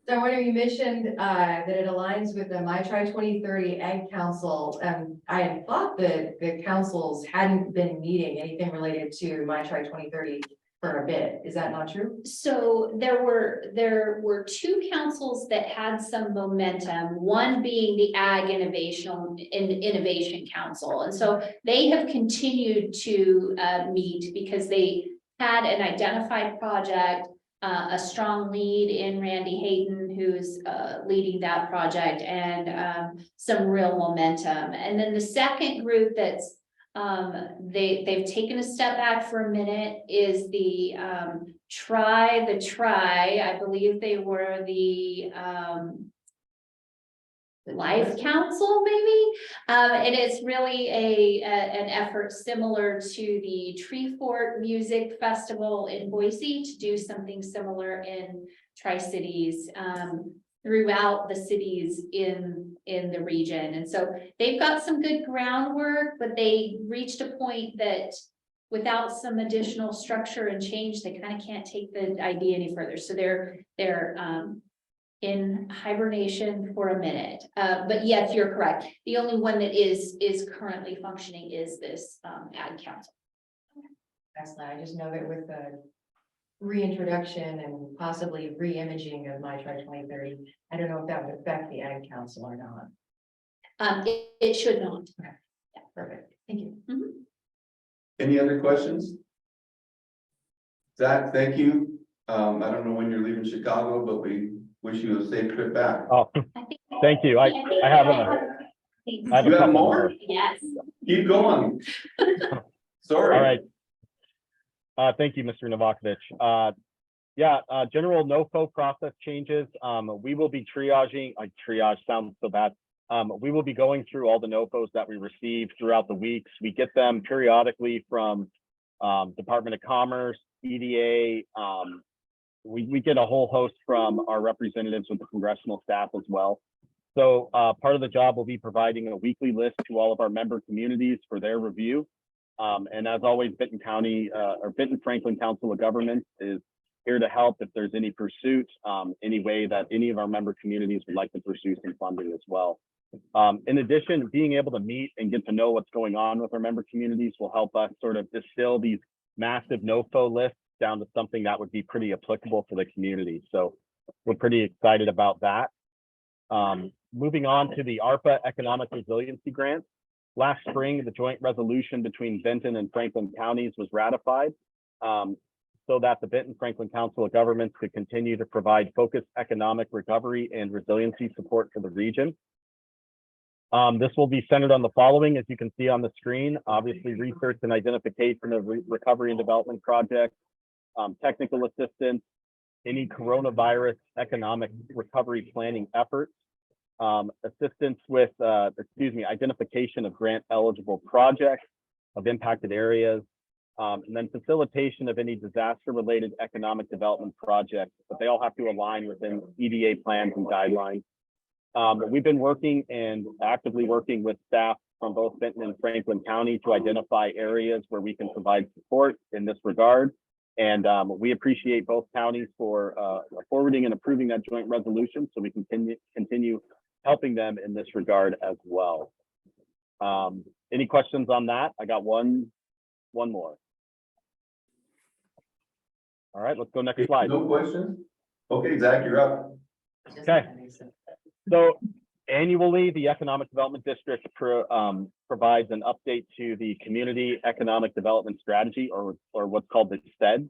So I wonder, you mentioned that it aligns with the MyTri 2030 Ag Council. I had thought that the councils hadn't been meeting anything related to MyTri 2030 for a bit. Is that not true? So there were two councils that had some momentum, one being the Ag Innovation Council. And so they have continued to meet because they had an identified project, a strong lead in Randy Hayden, who's leading that project, and some real momentum. And then the second group that's they've taken a step back for a minute is the Try. I believe they were the Life Council, maybe, and it's really an effort similar to the Tree Fort Music Festival in Boise to do something similar in Tri-Cities throughout the cities in the region. And so they've got some good groundwork, but they reached a point that without some additional structure and change, they kind of can't take the idea any further. So they're in hibernation for a minute. But yes, you're correct. The only one that is currently functioning is this Ag Council. Excellent. I just know that with the reintroduction and possibly re-imaging of MyTri 2030, I don't know if that would affect the Ag Council or not. It should not. Okay. Yeah, perfect. Thank you. Mm-hmm. Any other questions? Zach, thank you. I don't know when you're leaving Chicago, but we wish you a safe trip back. Oh, thank you. I have You have more? Yes. Keep going. Sorry. All right. Thank you, Mr. Novakovich. General NOFO process changes. We will be triaging, triage sounds so bad. We will be going through all the NOFOs that we receive throughout the weeks. We get them periodically from Department of Commerce, EDA. We get a whole host from our representatives with the congressional staff as well. So part of the job will be providing a weekly list to all of our member communities for their review. And as always, Benton County or Benton-Franklin Council of Governments is here to help if there's any pursuit, any way that any of our member communities would like to pursue some funding as well. In addition, being able to meet and get to know what's going on with our member communities will help us sort of distill these massive NOFO lists down to something that would be pretty applicable for the community. So we're pretty excited about that. Moving on to the ARPA Economic Resiliency Grant. Last spring, the joint resolution between Benton and Franklin counties was ratified so that the Benton-Franklin Council of Governments could continue to provide focused economic recovery and resiliency support for the region. This will be centered on the following, as you can see on the screen, obviously research and identification of recovery and development projects, technical assistance, any coronavirus economic recovery planning efforts, assistance with, identification of grant eligible projects of impacted areas, and then facilitation of any disaster related economic development projects, but they all have to align within EDA plans and guidelines. We've been working and actively working with staff from both Benton and Franklin County to identify areas where we can provide support in this regard. And we appreciate both counties for forwarding and approving that joint resolution so we can continue helping them in this regard as well. Any questions on that? I got one more. All right, let's go next slide. No questions? Okay, Zach, you're up. Okay. So annually, the Economic Development District provides an update to the Community Economic Development Strategy, or what's called the SED.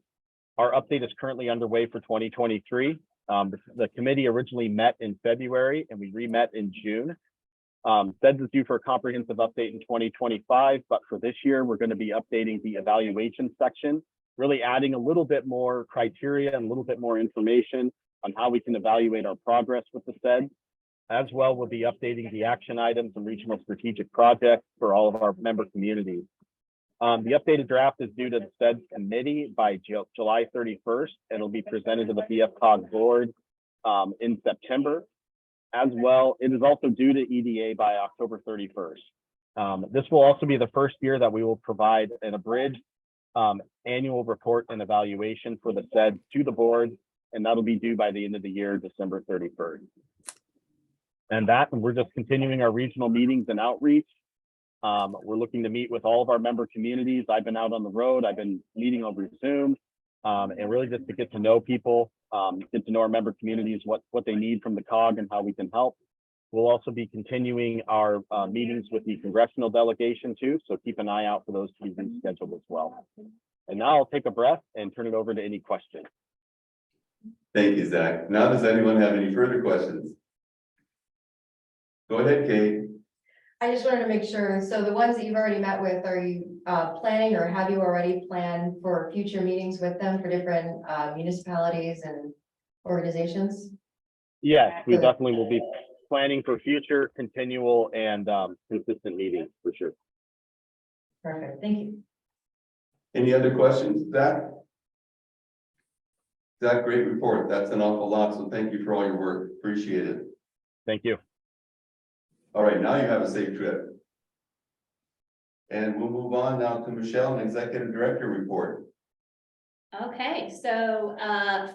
Our update is currently underway for 2023. The committee originally met in February and we re-met in June. SED is due for a comprehensive update in 2025, but for this year, we're going to be updating the evaluation section, really adding a little bit more criteria and a little bit more information on how we can evaluate our progress with the SED. As well, we'll be updating the action items and regional strategic projects for all of our member communities. The updated draft is due to the SED committee by July 31st, and it'll be presented to the BFCOG board in September. As well, it is also due to EDA by October 31st. This will also be the first year that we will provide an abridged annual report and evaluation for the SED to the board, and that'll be due by the end of the year, December 31st. And we're just continuing our regional meetings and outreach. We're looking to meet with all of our member communities. I've been out on the road. I've been meeting over Zoom, and really just to get to know people, get to know our member communities, what they need from the COG and how we can help. We'll also be continuing our meetings with the congressional delegation too, so keep an eye out for those to be rescheduled as well. And now I'll take a breath and turn it over to any questions. Thank you, Zach. Now, does anyone have any further questions? Go ahead, Kate. I just wanted to make sure, so the ones that you've already met with, are you planning or have you already planned for future meetings with them for different municipalities and organizations? Yes, we definitely will be planning for future, continual, and consistent meetings for sure. Perfect, thank you. Any other questions, Zach? Zach, great report. That's an awful lot, so thank you for all your work. Appreciate it. Thank you. All right, now you have a safe trip. And we'll move on now to Michelle, an executive director report. Okay, so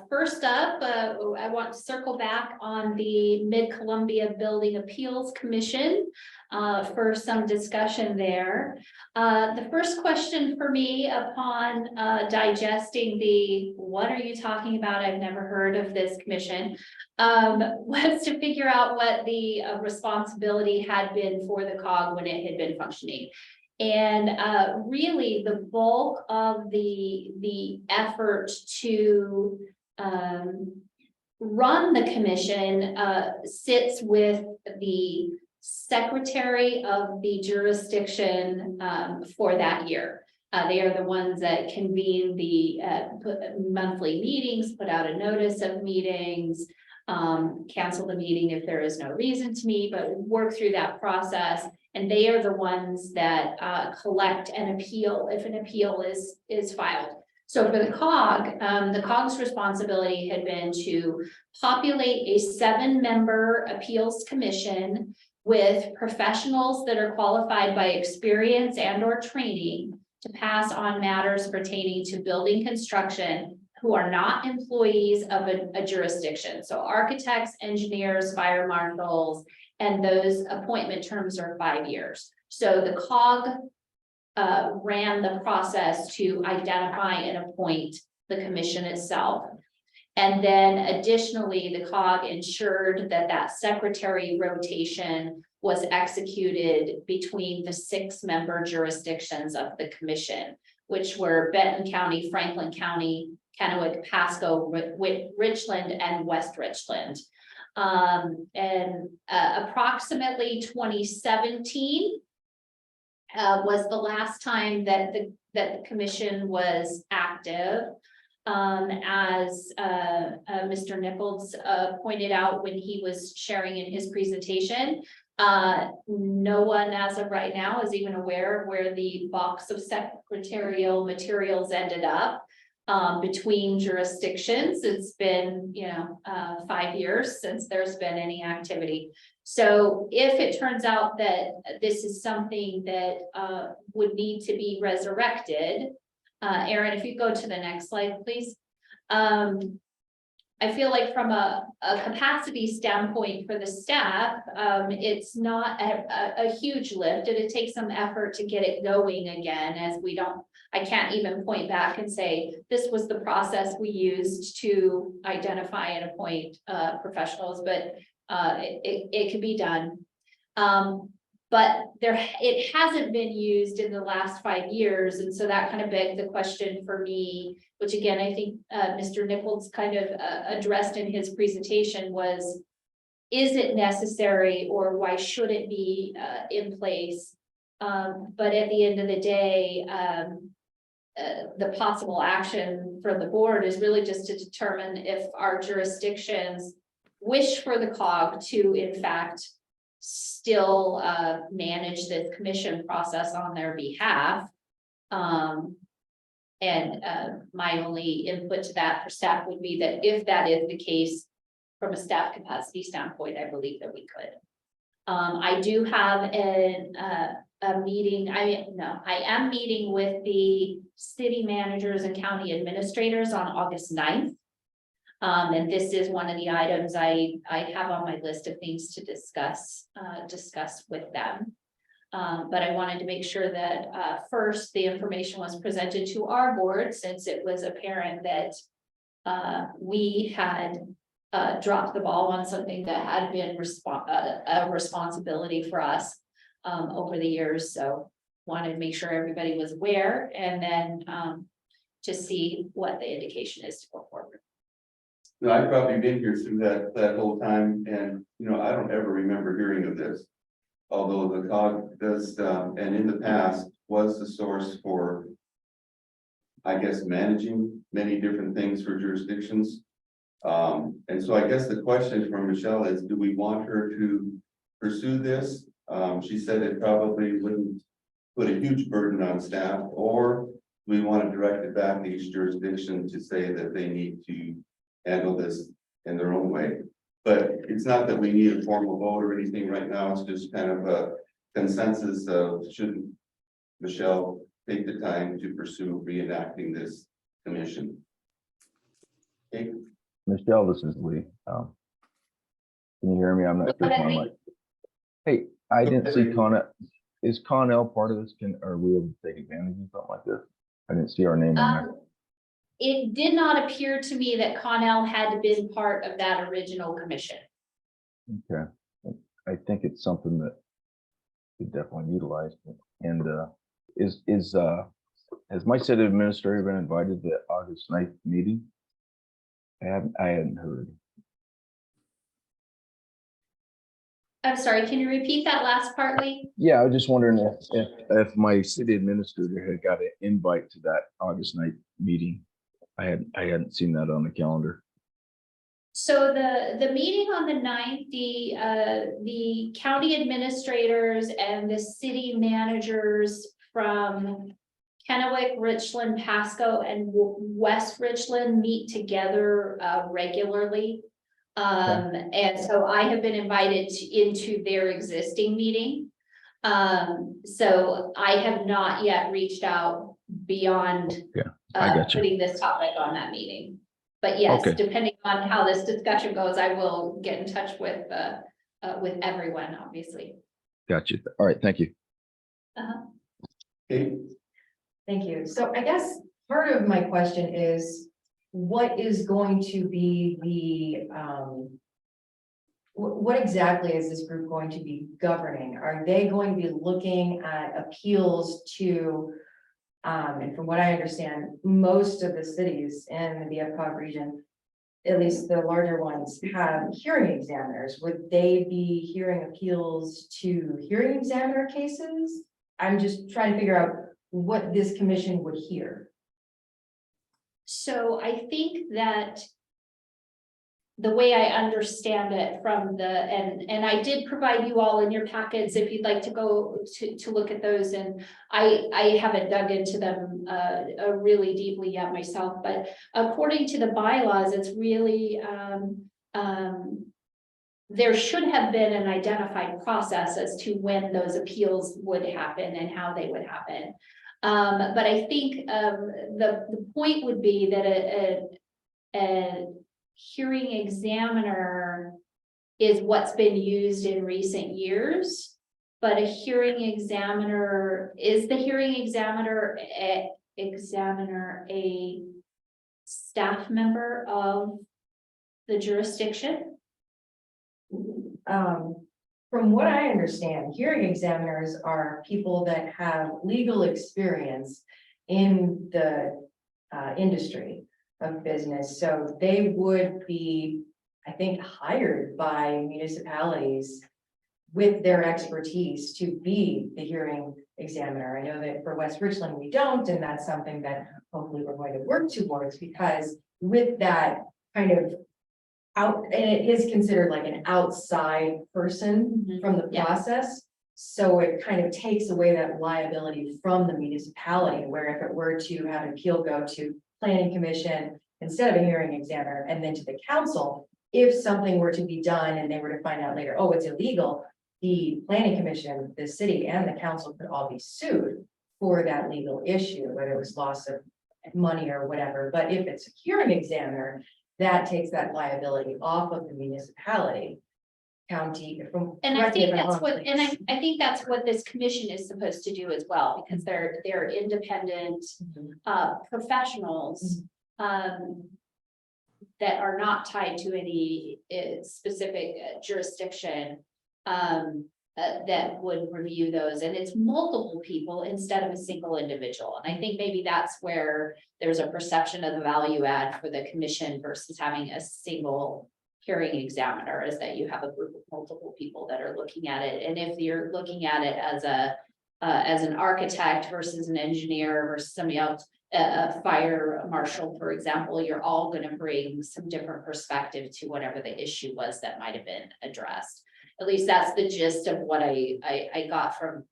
first up, I want to circle back on the Mid-Columbia Building Appeals Commission for some discussion there. The first question for me upon digesting the "what are you talking about? I've never heard of this commission," was to figure out what the responsibility had been for the COG when it had been functioning. And really the bulk of the effort to run the commission sits with the secretary of the jurisdiction for that year. They are the ones that convene the monthly meetings, put out a notice of meetings, cancel the meeting if there is no reason to meet, but work through that process. And they are the ones that collect an appeal if an appeal is filed. So for the COG's responsibility had been to populate a 7-member appeals commission with professionals that are qualified by experience and or training to pass on matters pertaining to building construction who are not employees of a jurisdiction. So architects, engineers, fire marshals, and those appointment terms are 5 years. So the COG ran the process to identify and appoint the commission itself. And then additionally, the COG ensured that that secretary rotation was executed between the 6-member jurisdictions of the commission, which were Benton County, Franklin County, Kennewick, Pasco, Richland, and West Richland. Approximately 2017 was the last time that the commission was active. As Mr. Nichols pointed out when he was sharing in his presentation, no one as of right now is even aware of where the box of secretarial materials ended up between jurisdictions. It's been, 5 years since there's been any activity. So if it turns out that this is something that would need to be resurrected, Aaron, if you go to the next slide, please. I feel like from a capacity standpoint for the staff, it's not a huge lift. It'd take some effort to get it going again, as I can't even point back and say, this was the process we used to identify and appoint professionals, but it could be done. But it hasn't been used in the last 5 years. And so that kind of begged the question for me, which again, I think Mr. Nichols kind of addressed in his presentation was, is it necessary or why should it be in place? But at the end of the day, the possible action from the board is really just to determine if our jurisdictions wish for the COG to, in fact, still manage this commission process on their behalf. My only input to that for staff would be that if that is the case, from a staff capacity standpoint, I believe that we could. I do have a meeting. I am meeting with the city managers and county administrators on August 9th. And this is one of the items I have on my list of things to discuss with them. But I wanted to make sure that first the information was presented to our board, since it was apparent that we had dropped the ball on something that had been a responsibility for us over the years. So wanted to make sure everybody was aware, and then to see what the indication is to go forward. No, I've probably been here through that whole time, and I don't ever remember hearing of this. Although the COG does, and in the past was the source for, I guess, managing many different things for jurisdictions. And so I guess the question from Michelle is, do we want her to pursue this? She said it probably wouldn't put a huge burden on staff, or we want to direct it back to each jurisdiction to say that they need to handle this in their own way. But it's not that we need a formal vote or anything right now. It's just kind of a consensus of, should Michelle take the time to pursue reenacting this commission? Okay. Michelle, this is Lee. Can you hear me? I'm not sure if my mic. Hey, I didn't see is Connell part of this? Are we able to take advantage of something like this? I didn't see our name on there. It did not appear to me that Connell had been part of that original commission. Okay, I think it's something that we definitely utilize. And has my city administrator been invited to the August 9th meeting? I hadn't heard. I'm sorry, can you repeat that last part, Lee? Yeah, I was just wondering if my city administrator had got an invite to that August 9th meeting. I hadn't seen that on the calendar. So the meeting on the 9th, the county administrators and the city managers from Kennewick, Richland, Pasco, and West Richland meet together regularly. And so I have been invited into their existing meeting. So I have not yet reached out beyond I got you. putting this topic on that meeting. But yes, Okay. depending on how this discussion goes, I will get in touch with everyone, obviously. Got you. All right, thank you. Okay, Thank you. So I guess part of my question is, what is going to be the, what exactly is this group going to be governing? Are they going to be looking at appeals to, and from what I understand, most of the cities in the BFCOG region, at least the larger ones, have hearing examiners. Would they be hearing appeals to hearing examiner cases? I'm just trying to figure out what this commission would hear. So I think that the way I understand it from and I did provide you all in your packets if you'd like to go to look at those, and I haven't dug into them really deeply yet myself, but according to the bylaws, it's really there should have been an identified process as to when those appeals would happen and how they would happen. But I think the point would be that a hearing examiner is what's been used in recent years, but a hearing examiner, is the hearing examiner a staff member of the jurisdiction? From what I understand, hearing examiners are people that have legal experience in the industry of business. So they would be, I think, hired by municipalities with their expertise to be the hearing examiner. I know that for West Richland, we don't, and that's something that hopefully we're going to work towards, because with that kind of out, and it is considered like an outside person from the process. So it kind of takes away that liability from the municipality, where if it were to have an appeal go to planning commission instead of a hearing examiner and then to the council, if something were to be done and they were to find out later, oh, it's illegal, the planning commission, the city and the council could all be sued for that legal issue, whether it was loss of money or whatever. But if it's a hearing examiner, that takes that liability off of the municipality, county. And I think that's what, and I think that's what this commission is supposed to do as well, because they're independent professionals that are not tied to any specific jurisdiction that would review those, and it's multiple people instead of a single individual. And I think maybe that's where there's a perception of the value add for the commission versus having a single hearing examiner, is that you have a group of multiple people that are looking at it. And if you're looking at it as an architect versus an engineer versus somebody else, a fire marshal, for example, you're all going to bring some different perspective to whatever the issue was that might have been addressed. At least that's the gist of what I got from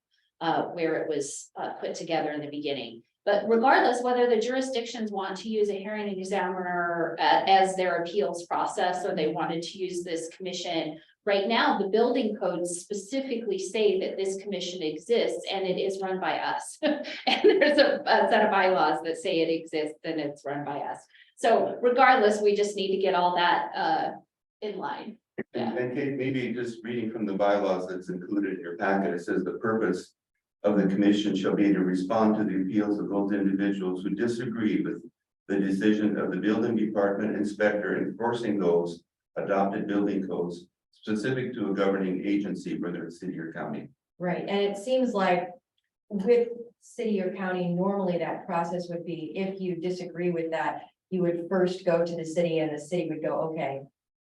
where it was put together in the beginning. But regardless, whether the jurisdictions want to use a hearing examiner as their appeals process, or they wanted to use this commission, right now, the building codes specifically say that this commission exists and it is run by us. And there's a set of bylaws that say it exists and it's run by us. So regardless, we just need to get all that in line. And Kate, maybe just reading from the bylaws that's included in your packet, it says the purpose of the commission shall be to respond to the appeals of those individuals who disagree with the decision of the building department inspector enforcing those adopted building codes specific to a governing agency, whether it's city or county. Right, and it seems like with city or county, normally that process would be, if you disagree with that, you would first go to the city and the city would go, okay.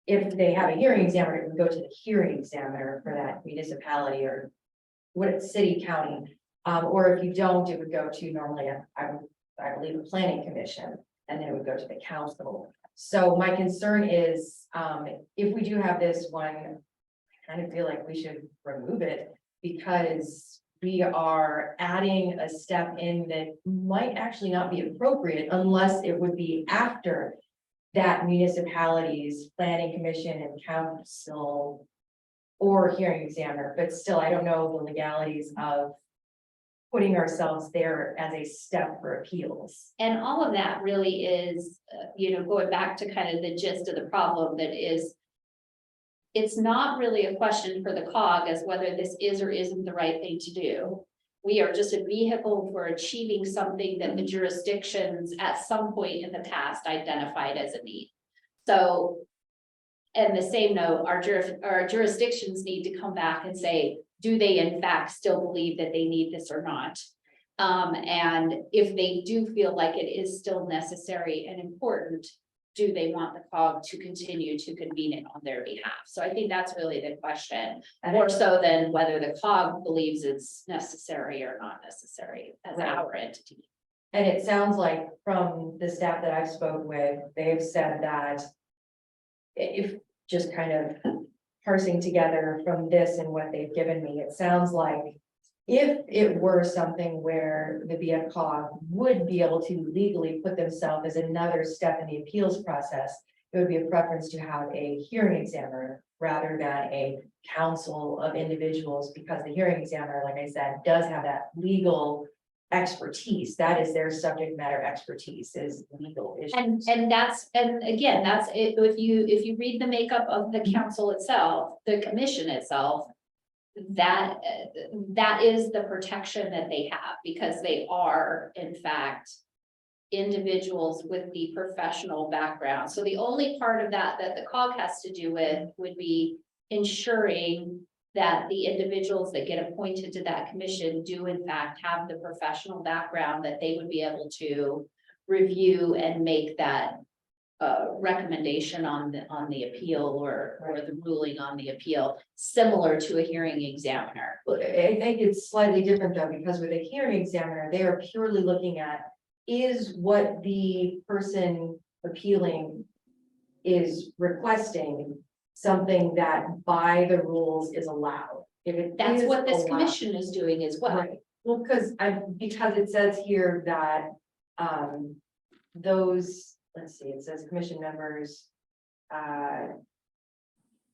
If they have a hearing examiner, it would go to the hearing examiner for that municipality or what it's city, county. Or if you don't, it would go to normally, I believe, a planning commission, and then it would go to the council. So my concern is, if we do have this one, I kind of feel like we should remove it, because we are adding a step in that might actually not be appropriate unless it would be after that municipality's planning commission and council or hearing examiner, but still, I don't know the legalities of putting ourselves there as a step for appeals. And all of that really is, going back to kind of the gist of the problem that is, it's not really a question for the COG as whether this is or isn't the right thing to do. We are just a vehicle for achieving something that the jurisdictions at some point in the past identified as a need. So, and the same note, our jurisdictions need to come back and say, do they in fact still believe that they need this or not? And if they do feel like it is still necessary and important, do they want the COG to continue to convene it on their behalf? So I think that's really the question, more so than whether the COG believes it's necessary or not necessary as our entity. And it sounds like from the staff that I've spoken with, they've said that if just kind of parsing together from this and what they've given me, it sounds like if it were something where the BFCOG would be able to legally put themselves as another step in the appeals process, it would be a preference to have a hearing examiner rather than a council of individuals, because the hearing examiner, like I said, does have that legal expertise. That is their subject matter expertise, is legal issues. And again, that's it. If you read the makeup of the council itself, the commission itself, that is the protection that they have, because they are in fact individuals with the professional background. So the only part of that the COG has to do with would be ensuring that the individuals that get appointed to that commission do in fact have the professional background that they would be able to review and make that recommendation on the appeal or the ruling on the appeal, similar to a hearing examiner. Well, I think it's slightly different though, because with a hearing examiner, they are purely looking at, is what the person appealing is requesting something that by the rules is allowed. If it That's is what this allowed- commission is doing as well. Right. Well, because it says here that those, let's see, it says commission members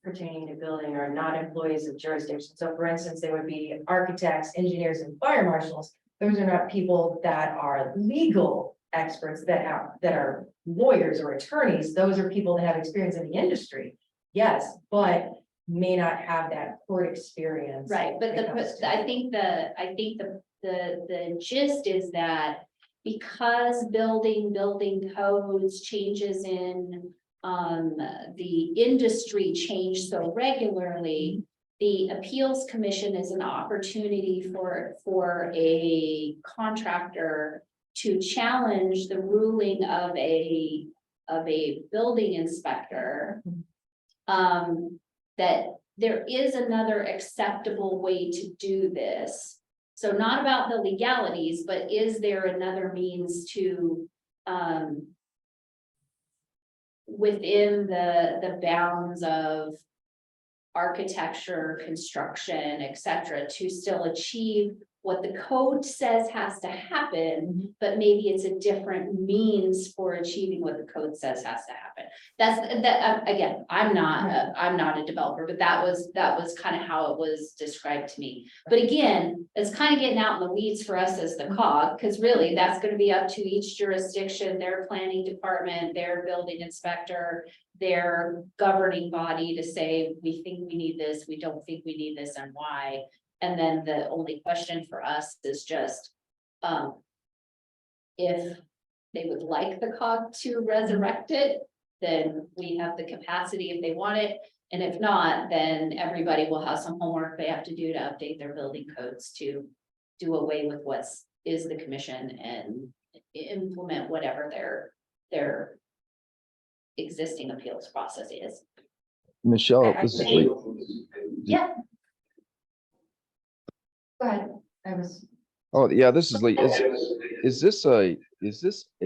pertaining to building are not employees of jurisdiction. So for instance, they would be architects, engineers, and fire marshals. Those are not people that are legal experts, that are lawyers or attorneys. Those are people that have experience in the industry. Yes, but may not have that court experience. Right, but I think the gist is that because building codes, changes in the industry change so regularly, the appeals commission is an opportunity for a contractor to challenge the ruling of a building inspector. That there is another acceptable way to do this. So not about the legalities, but is there another means to within the bounds of architecture, construction, etc., to still achieve what the code says has to happen, but maybe it's a different means for achieving what the code says has to happen. Again, I'm not a developer, but that was kind of how it was described to me. But again, it's kind of getting out in the weeds for us as the COG, because really that's going to be up to each jurisdiction, their planning department, their building inspector, their governing body to say, we think we need this, we don't think we need this, and why. And then the only question for us is just if they would like the COG to resurrect it, then we have the capacity if they want it. And if not, then everybody will have some homework they have to do to update their building codes to do away with is the commission and implement whatever their existing appeals process is. Michelle, this is Lee. Yeah. Go ahead. I was. Oh, yeah, this is Lee. Is this a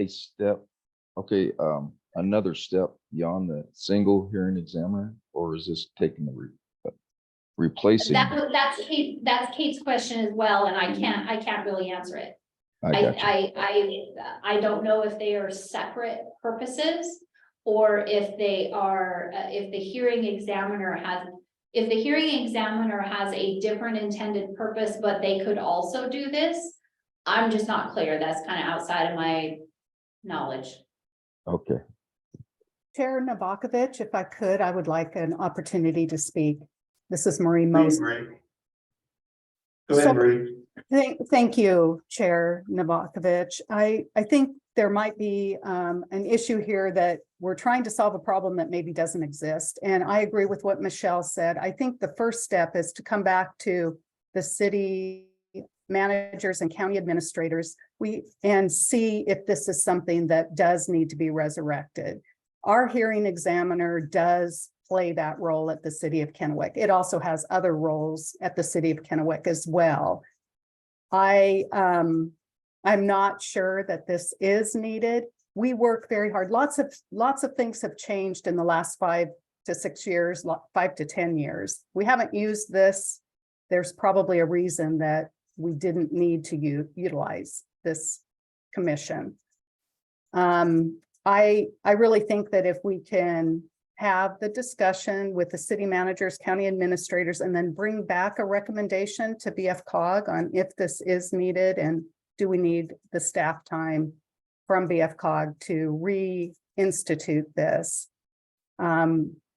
step? Okay, another step beyond the single hearing examiner, or is this taking the route replacing. That's Kate's question as well, and I can't really answer it. I got you. I don't know if they are separate purposes, or if they are, if the hearing examiner has a different intended purpose, but they could also do this. I'm just not clear. That's kind of outside of my knowledge. Okay. Chair Novakovich, if I could, I would like an opportunity to speak. This is Marie Please, Moses. Marie. Go ahead, Marie. Thank you, Chair Novakovich. I think there might be an issue here that we're trying to solve a problem that maybe doesn't exist. And I agree with what Michelle said. I think the first step is to come back to the city managers and county administrators and see if this is something that does need to be resurrected. Our hearing examiner does play that role at the city of Kennewick. It also has other roles at the city of Kennewick as well. I'm not sure that this is needed. We work very hard. Lots of things have changed in the last 5 to 6 years, 5 to 10 years. We haven't used this. There's probably a reason that we didn't need to utilize this commission. I really think that if we can have the discussion with the city managers, county administrators, and then bring back a recommendation to BFCOG on if this is needed and do we need the staff time from BFCOG to reinstitute this.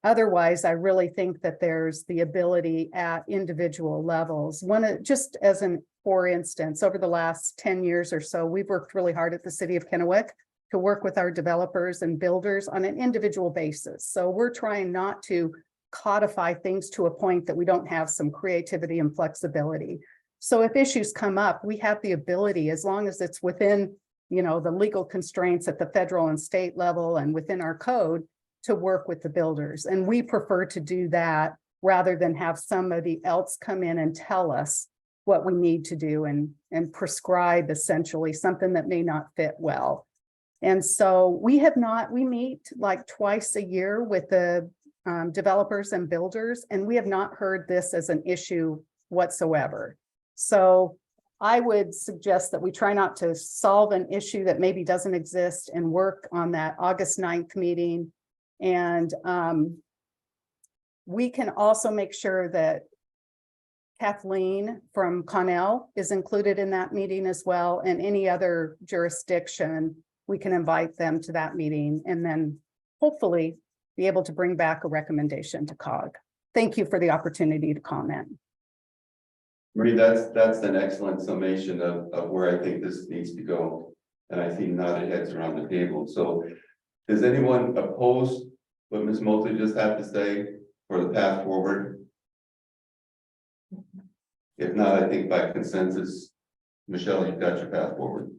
Otherwise, I really think that there's the ability at individual levels. Just as for instance, over the last 10 years or so, we've worked really hard at the city of Kennewick to work with our developers and builders on an individual basis. So we're trying not to codify things to a point that we don't have some creativity and flexibility. So if issues come up, we have the ability, as long as it's within, the legal constraints at the federal and state level and within our code, to work with the builders. And we prefer to do that rather than have somebody else come in and tell us what we need to do and prescribe essentially something that may not fit well. And so we meet like twice a year with the developers and builders, and we have not heard this as an issue whatsoever. So I would suggest that we try not to solve an issue that maybe doesn't exist and work on that August 9th meeting. And we can also make sure that Kathleen from Connell is included in that meeting as well, and any other jurisdiction, we can invite them to that meeting and then hopefully be able to bring back a recommendation to COG. Thank you for the opportunity to comment. Marie, that's an excellent summation of where I think this needs to go. And I see nodded heads around the table. So does anyone oppose what Ms. Moulton just had to say for the path forward? If not, I think by consensus, Michelle, you've got your path forward.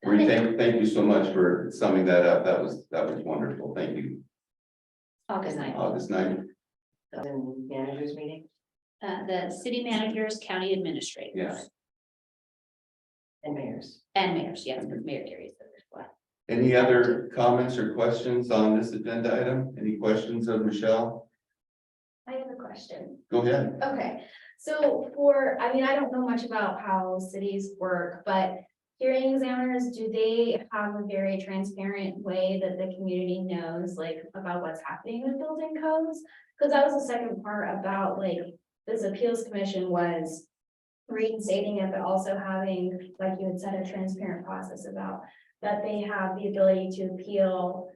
Marie, thank you so much for summing that up. That was wonderful. Thank you. August 9th. August 9th. Managers meeting. The city managers, county administrators. Yeah. And mayors. And mayors, yes, because Mayor Gary's there as well. Any other comments or questions on this agenda item? Any questions of Michelle? I have a question. Go ahead. Okay, so I don't know much about how cities work, but hearing examiners, do they have a very transparent way that the community knows about what's happening with building codes? Because that was the second part about this appeals commission was reinstating it, but also having, like you had said, a transparent process about that they have the ability to appeal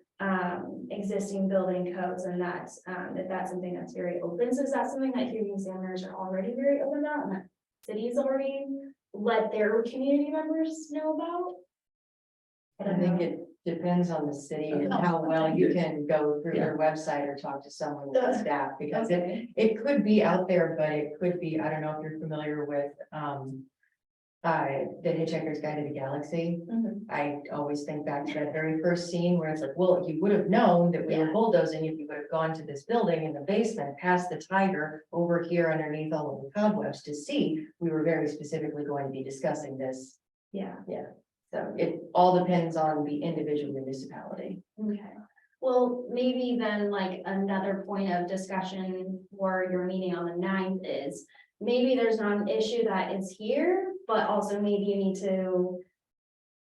existing building codes, and that's something that's very open. So is that something that hearing examiners are already very open about, and that cities already let their community members know about? I think it depends on the city and how well you can go through their website or talk to someone with the staff, because it could be out there, but it could be, I don't know if you're familiar with the Hitchhiker's Guide to the Galaxy. I always think back to that very first scene where it's like, well, you would have known that we were bulldozing if you would have gone to this building in the basement, past the tiger, over here underneath all of the cobwebs to see we were very specifically going to be discussing this. Yeah. So it all depends on the individual municipality. Okay. Well, maybe then like another point of discussion for your meeting on the 9th is, maybe there's not an issue that is here, but also maybe you need to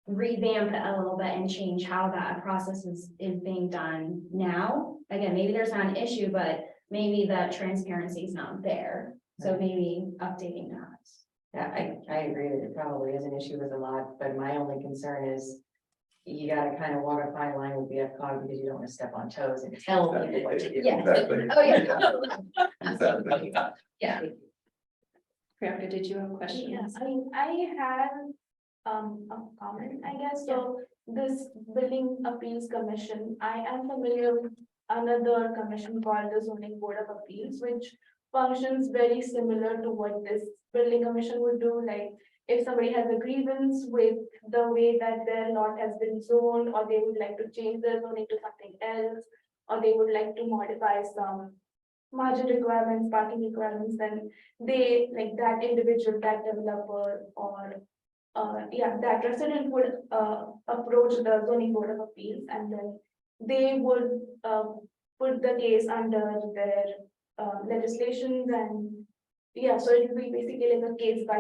revamp it a little bit and change how that process is being done now. Again, maybe there's not an issue, but maybe the transparency is not there. So maybe updating that. Yeah, I agree that it probably is an issue with a lot, but my only concern is you gotta kind of walk a fine line with BFCOG because you don't want to step on toes and tell people what to do. Yeah. Exactly. Oh, yeah. Exactly. Yeah. Priyanka, did you have a question? Yes, I had a comment, I guess. So this Building Appeals Commission, I am familiar with another commission called the Zoning Board of Appeals, which functions very similar to what this building commission would do. Like if somebody has a grievance with the way that their lot has been zoned, or they would like to change their zoning to something else, or they would like to modify some margin requirements, parking requirements, then they, like that individual, that developer, or that resident would approach the zoning board of appeals, and then they would put the case under their legislations, and so it will be basically like a case by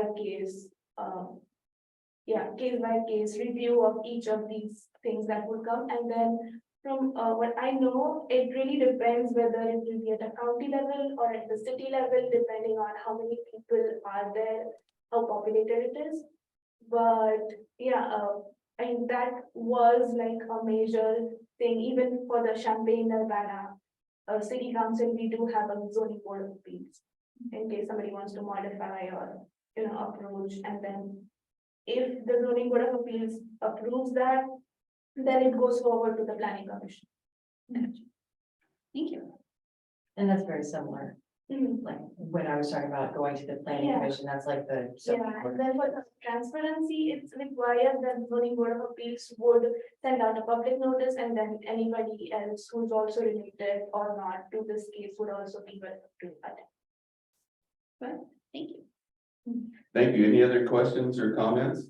case review of each of these things that would come. And then from what I know, it really depends whether it will be at a county level or at the city level, depending on how many people are there, how populated it is. But I mean, that was like a major thing, even for the Champaign-Urbana city council. We do have a zoning board of appeals in case somebody wants to modify or approach, and then if the zoning board of appeals approves that, then it goes forward to the planning commission. Thank you. And that's very similar, Mhm. like when I was talking about going to the planning Yeah. commission, that's like the. And then for the transparency, it's required that zoning board of appeals would send out a public notice, and then anybody else who's also related or not to this case would also be welcome to attend. Well, thank you. Thank you. Any other questions or comments?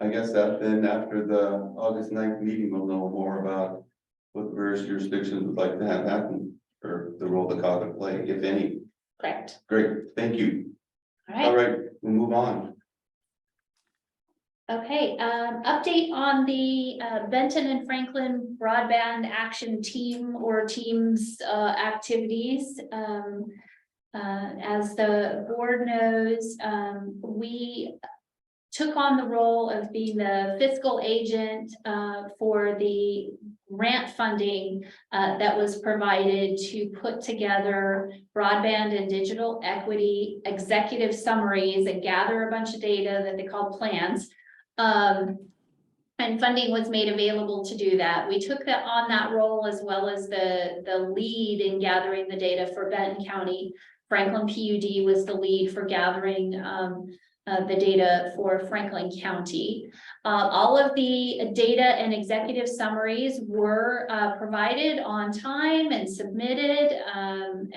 I guess that then after the August 9th meeting, we'll know more about what various jurisdictions would like to have happen, or the role the COG would play, if any. Correct. Great, thank you. All right. All right, we'll move on. Okay, update on the Benton and Franklin broadband action team or teams activities. As the board knows, we took on the role of being the fiscal agent for the grant funding that was provided to put together broadband and digital equity executive summaries and gather a bunch of data that they call plans. And funding was made available to do that. We took on that role, as well as the lead in gathering the data for Benton County. Franklin PUD was the lead for gathering the data for Franklin County. All of the data and executive summaries were provided on time and submitted.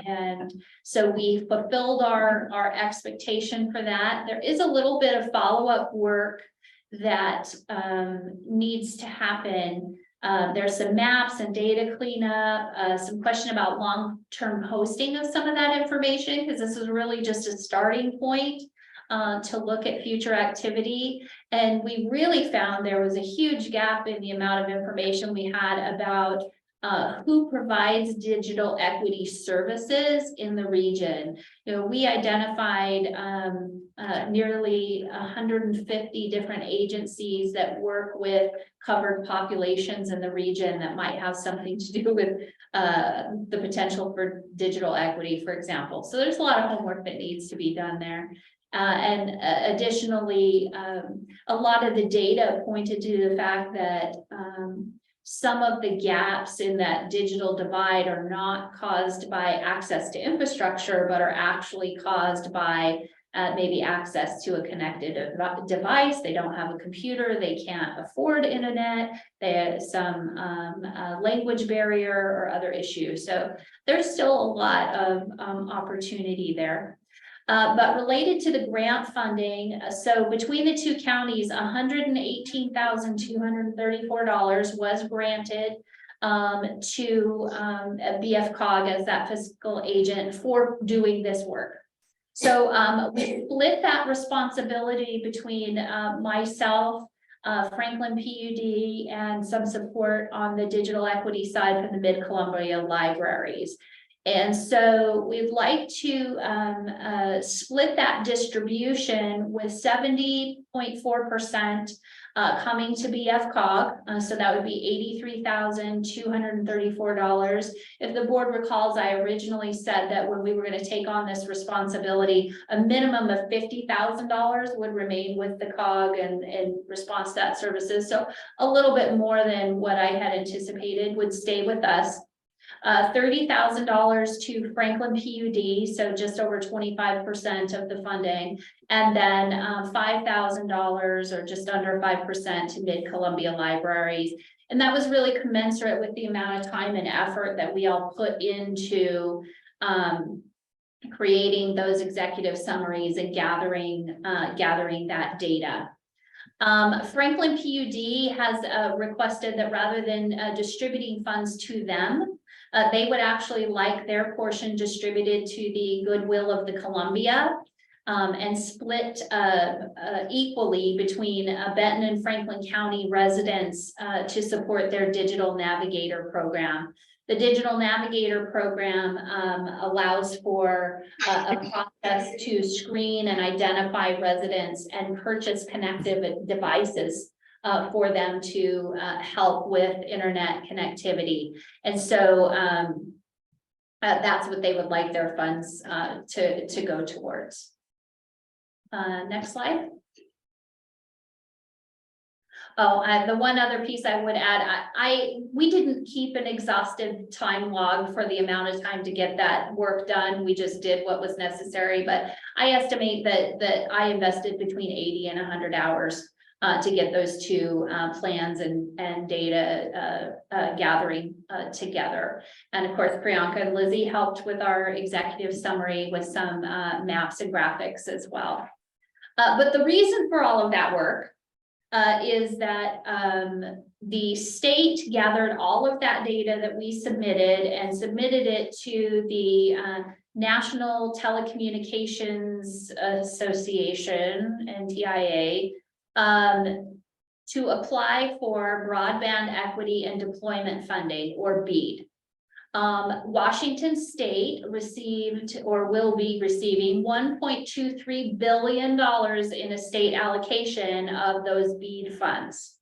And so we fulfilled our expectation for that. There is a little bit of follow-up work that needs to happen. There's some maps and data cleanup, some question about long-term hosting of some of that information, because this is really just a starting point to look at future activity. And we really found there was a huge gap in the amount of information we had about who provides digital equity services in the region. We identified nearly 150 different agencies that work with covered populations in the region that might have something to do with the potential for digital equity, for example. So there's a lot of homework that needs to be done there. And additionally, a lot of the data pointed to the fact that some of the gaps in that digital divide are not caused by access to infrastructure, but are actually caused by maybe access to a connected device. They don't have a computer, they can't afford internet, they have some language barrier or other issues. So there's still a lot of opportunity there. But related to the grant funding, so between the two counties, $118,234 was granted to BFCOG as that fiscal agent for doing this work. So we split that responsibility between myself, Franklin PUD, and some support on the digital equity side from the Mid-Columbia libraries. And so we'd like to split that distribution with 70.4% coming to BFCOG. So that would be $83,234. If the board recalls, I originally said that when we were going to take on this responsibility, a minimum of $50,000 would remain with the COG and in response to that services. So a little bit more than what I had anticipated would stay with us. $30,000 to Franklin PUD, so just over 25% of the funding, and then $5,000 or just under 5% to Mid-Columbia libraries. And that was really commensurate with the amount of time and effort that we all put into creating those executive summaries and gathering that data. Franklin PUD has requested that rather than distributing funds to them, they would actually like their portion distributed to the Goodwill of the Columbia and split equally between Benton and Franklin County residents to support their Digital Navigator program. The Digital Navigator program allows for a process to screen and identify residents and purchase connective devices for them to help with internet connectivity. And so that's what they would like their funds to go towards. Next slide. Oh, the one other piece I would add, we didn't keep an exhaustive time log for the amount of time to get that work done. We just did what was necessary, but I estimate that I invested between 80 and 100 hours to get those two plans and data gathering together. And of course, Priyanka and Lizzie helped with our executive summary with some maps and graphics as well. But the reason for all of that work is that the state gathered all of that data that we submitted and submitted it to the National Telecommunications Association, NTIA, to apply for broadband equity and deployment funding, or BEAD. Washington State received or will be receiving $1.23 billion in a state allocation of those BEAD funds.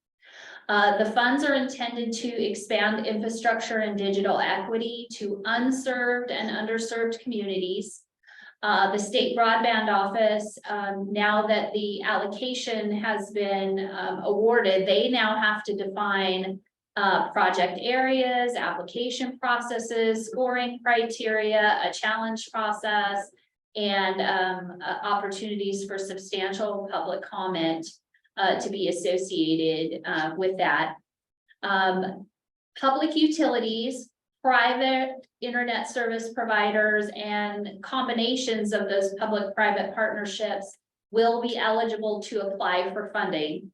The funds are intended to expand infrastructure and digital equity to unserved and underserved communities. The state broadband office, now that the allocation has been awarded, they now have to define project areas, application processes, scoring criteria, a challenge process, and opportunities for substantial public comment to be associated with that. Public utilities, private internet service providers, and combinations of those public-private partnerships will be eligible to apply for funding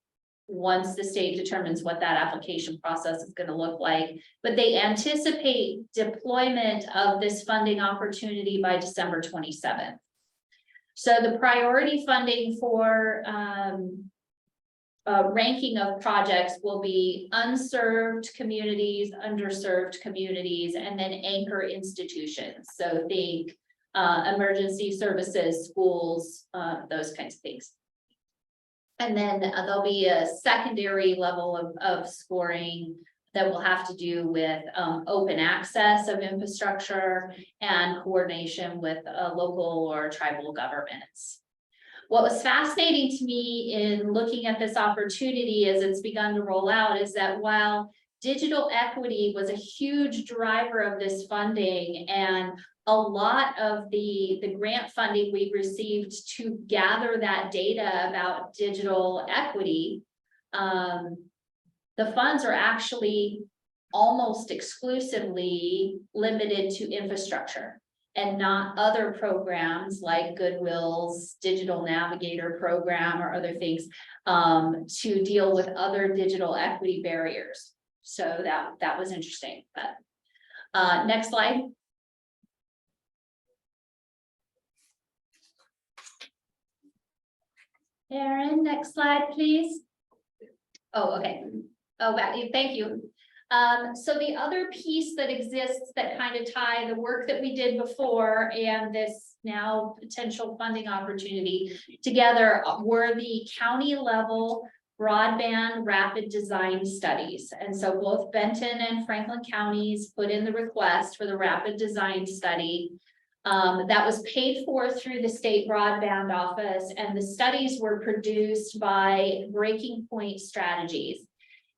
once the state determines what that application process is going to look like. But they anticipate deployment of this funding opportunity by December 27th. So the priority funding for ranking of projects will be unserved communities, underserved communities, and then anchor institutions. So think emergency services, schools, those kinds of things. And then there'll be a secondary level of scoring that will have to do with open access of infrastructure and coordination with local or tribal governments. What was fascinating to me in looking at this opportunity as it's begun to roll out is that while digital equity was a huge driver of this funding, and a lot of the grant funding we received to gather that data about digital equity, the funds are actually almost exclusively limited to infrastructure. and not other programs like Goodwill's Digital Navigator program or other things to deal with other digital equity barriers. So that was interesting, but next slide. Aaron, next slide, please. Oh, okay. Oh, thank you. So the other piece that exists that kind of tie the work that we did before and this now potential funding opportunity together were the county level broadband rapid design studies. And so both Benton and Franklin counties put in the request for the rapid design study. That was paid for through the state broadband office, and the studies were produced by Breaking Point Strategies.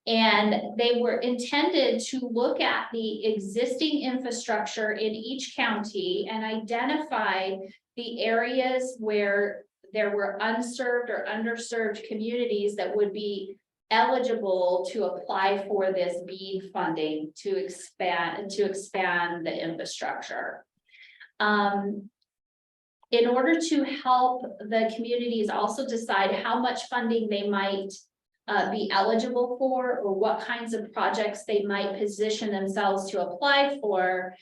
And they were intended to look at the existing infrastructure in each county and identify the areas where there were unserved or underserved communities that would be eligible to apply for this BEAD funding to expand the infrastructure. In order to help the communities also decide how much funding they might be eligible for, or what kinds of projects they might position themselves to apply for,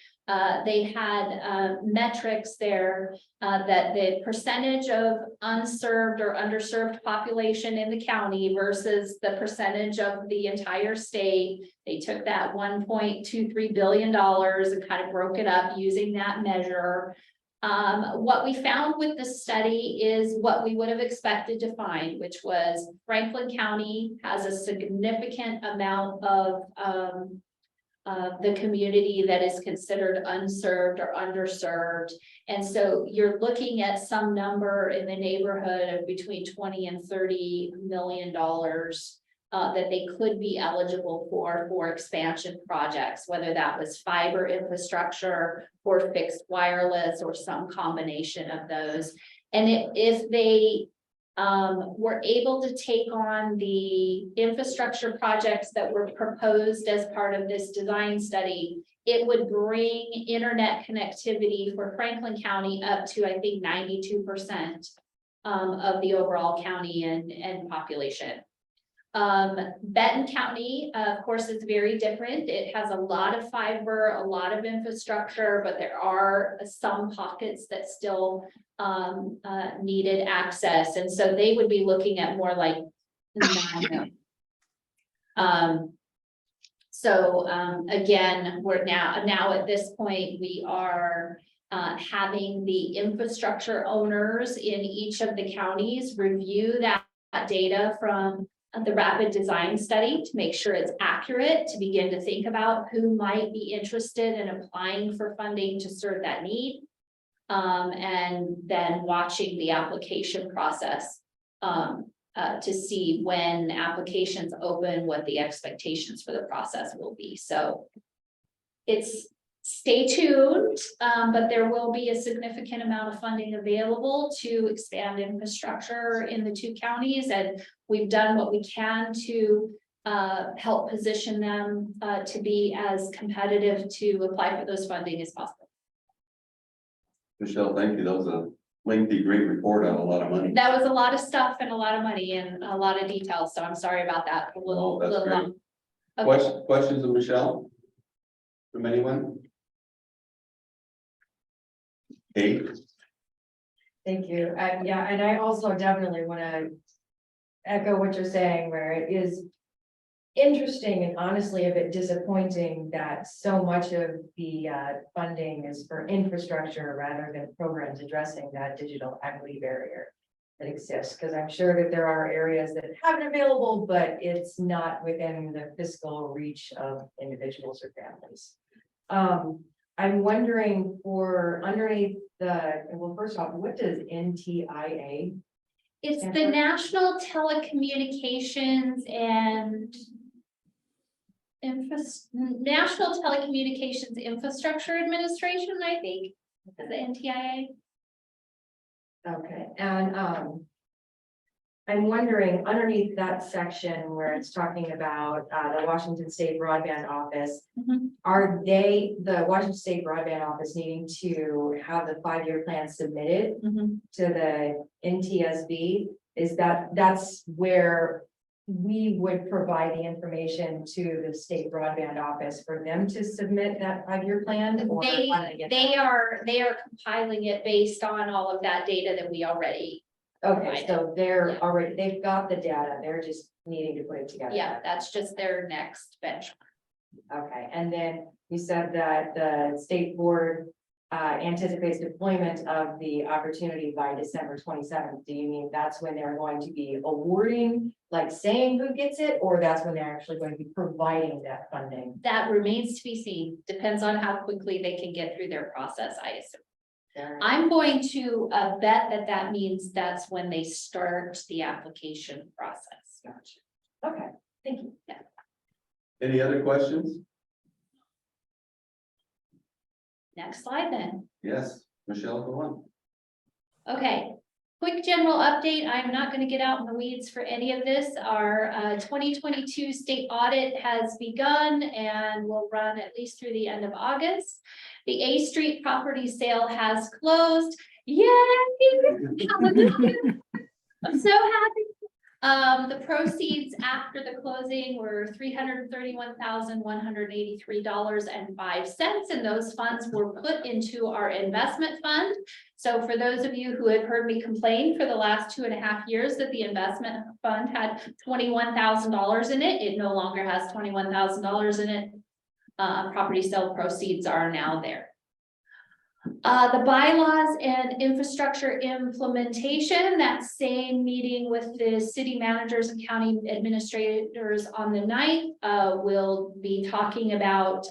they had metrics there that the percentage of unserved or underserved population in the county versus the percentage of the entire state. They took that $1.23 billion and kind of broke it up using that measure. What we found with the study is what we would have expected to find, which was Franklin County has a significant amount of the community that is considered unserved or underserved. And so you're looking at some number in the neighborhood of between 20 and $30 million that they could be eligible for expansion projects, whether that was fiber infrastructure or fixed wireless or some combination of those. And if they were able to take on the infrastructure projects that were proposed as part of this design study, it would bring internet connectivity for Franklin County up to, I think, 92% of the overall county and population. Benton County, of course, is very different. It has a lot of fiber, a lot of infrastructure, but there are some pockets that still needed access. And so they would be looking at more like 9 million. Again, we're now at this point, we are having the infrastructure owners in each of the counties review that data from the rapid design study to make sure it's accurate, to begin to think about who might be interested in applying for funding to serve that need. And then watching the application process to see when applications open, what the expectations for the process will be. So it's stay tuned, but there will be a significant amount of funding available to expand infrastructure in the 2 counties. And we've done what we can to help position them to be as competitive to apply for those funding as possible. Michelle, thank you. That was a lengthy, great report on a lot of money. That was a lot of stuff and a lot of money and a lot of details. So I'm sorry about that. A little, Oh, that's little great. long. Questions of Michelle? From anyone? Kate? Thank you. Yeah, and I also definitely want to echo what you're saying, where it is interesting and honestly a bit disappointing that so much of the funding is for infrastructure rather than programs addressing that digital equity barrier that exists. Because I'm sure that there are areas that have it available, but it's not within the fiscal reach of individuals or families. I'm wondering for underneath well, first off, what does NTIA? It's the National Telecommunications and National Telecommunications Infrastructure Administration, I think, is the NTIA. Okay, and I'm wondering underneath that section where it's talking about the Washington State Broadband Office. Mhm. Are they, the Washington State Broadband Office needing to have the 5-year plan submitted to the NTSB? Is that's where we would provide the information to the state broadband office for them to submit that 5-year plan? Or how do they get They are compiling it based on all of that data that we already. Okay, so they're already, they've got the data, they're just needing to put it together. Yeah, that's just their next benchmark. Okay, and then you said that the state board anticipates deployment of the opportunity by December 27th. Do you mean that's when they're going to be awarding, like saying who gets it, or that's when they're actually going to be providing that funding? That remains to be seen. Depends on how quickly they can get through their process, I assume. I'm going to bet that means that's when they start the application process. Gotcha. Okay, thank you. Yeah. Any other questions? Next slide then. Yes, Michelle, go on. Okay, quick general update. I'm not going to get out in the weeds for any of this. Our 2022 state audit has begun and will run at least through the end of August. The A Street property sale has closed. Yay! Hallelujah. I'm so happy. The proceeds after the closing were $331,183.05, and those funds were put into our investment fund. So for those of you who have heard me complain for the last 2.5 years that the investment fund had $21,000 in it, it no longer has $21,000 in it. Property sale proceeds are now there. The bylaws and infrastructure implementation, that same meeting with the city managers and county administrators on the 9th, will be talking about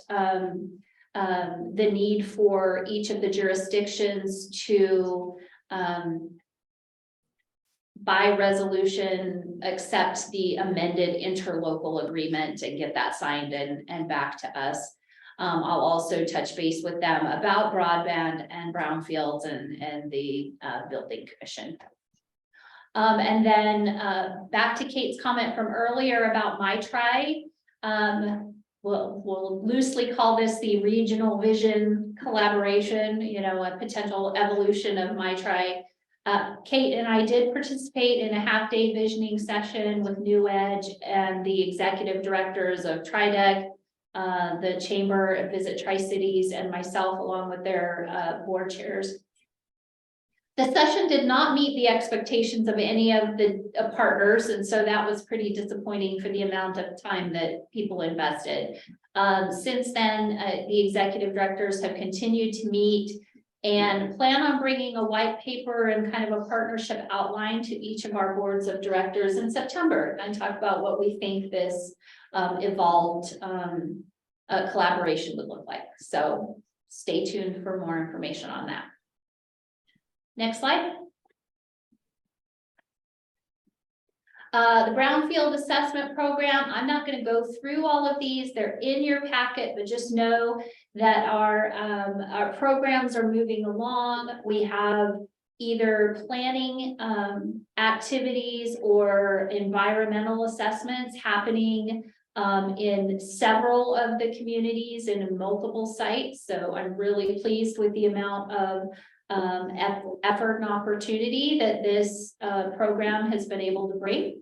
the need for each of the jurisdictions to by resolution accept the amended interlocal agreement and get that signed and back to us. I'll also touch base with them about broadband and brownfields and the building commission. And then back to Kate's comment from earlier about MyTri. We'll loosely call this the regional vision collaboration, you know, a potential evolution of MyTri. Kate and I did participate in a half-day visioning session with New Edge and the executive directors of TriDec, the Chamber of Visit Tri-Cities, and myself, along with their board chairs. The session did not meet the expectations of any of the partners, and so that was pretty disappointing for the amount of time that people invested. Since then, the executive directors have continued to meet and plan on bringing a white paper and kind of a partnership outline to each of our boards of directors in September and talk about what we think this evolved collaboration would look like. So stay tuned for more information on that. Next slide. The Brownfield Assessment Program, I'm not going to go through all of these. They're in your packet, but just know that our programs are moving along. We have either planning activities or environmental assessments happening in several of the communities and in multiple sites. So I'm really pleased with the amount of effort and opportunity that this program has been able to bring.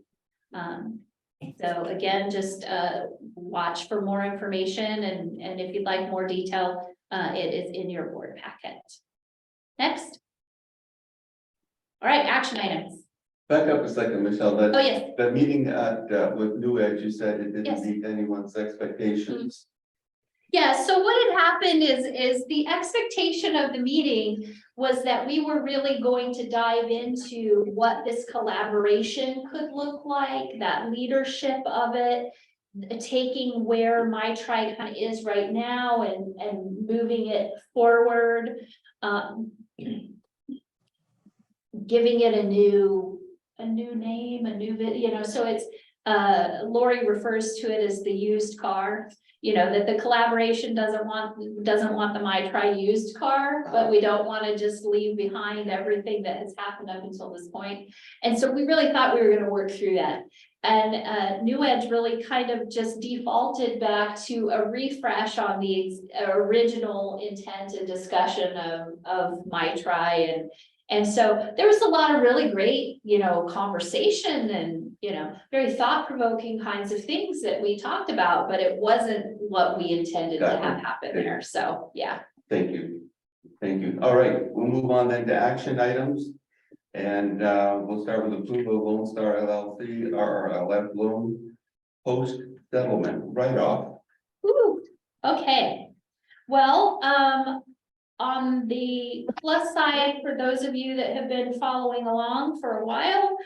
So again, just watch for more information, and if you'd like more detail, it is in your board packet. Next. All right, action items. Back up a second, Michelle, Oh, yes. that meeting with New Edge, you said it didn't Yes. meet anyone's expectations. Yeah, so what had happened is the expectation of the meeting was that we were really going to dive into what this collaboration could look like, that leadership of it, taking where MyTri kind of is right now and moving it forward, giving it a new name, a new, you know, so it's Lori refers to it as the used car. You know, that the collaboration doesn't want the My Try used car, but we don't want to just leave behind everything that has happened up until this point. And so we really thought we were going to work through that. And New Edge really kind of just defaulted back to a refresh on the original intent and discussion of My Try. And so there was a lot of really great, you know, conversation and, you know, very thought-provoking kinds of things that we talked about, but it wasn't what we intended to have happen there. So, yeah. Thank you. Thank you. All right, we'll move on then to action items. And we'll start with approval of Lone Star LLC, RRLF loan post settlement write-off. Ooh, okay. Well, on the plus side, for those of you that have been following along for a while,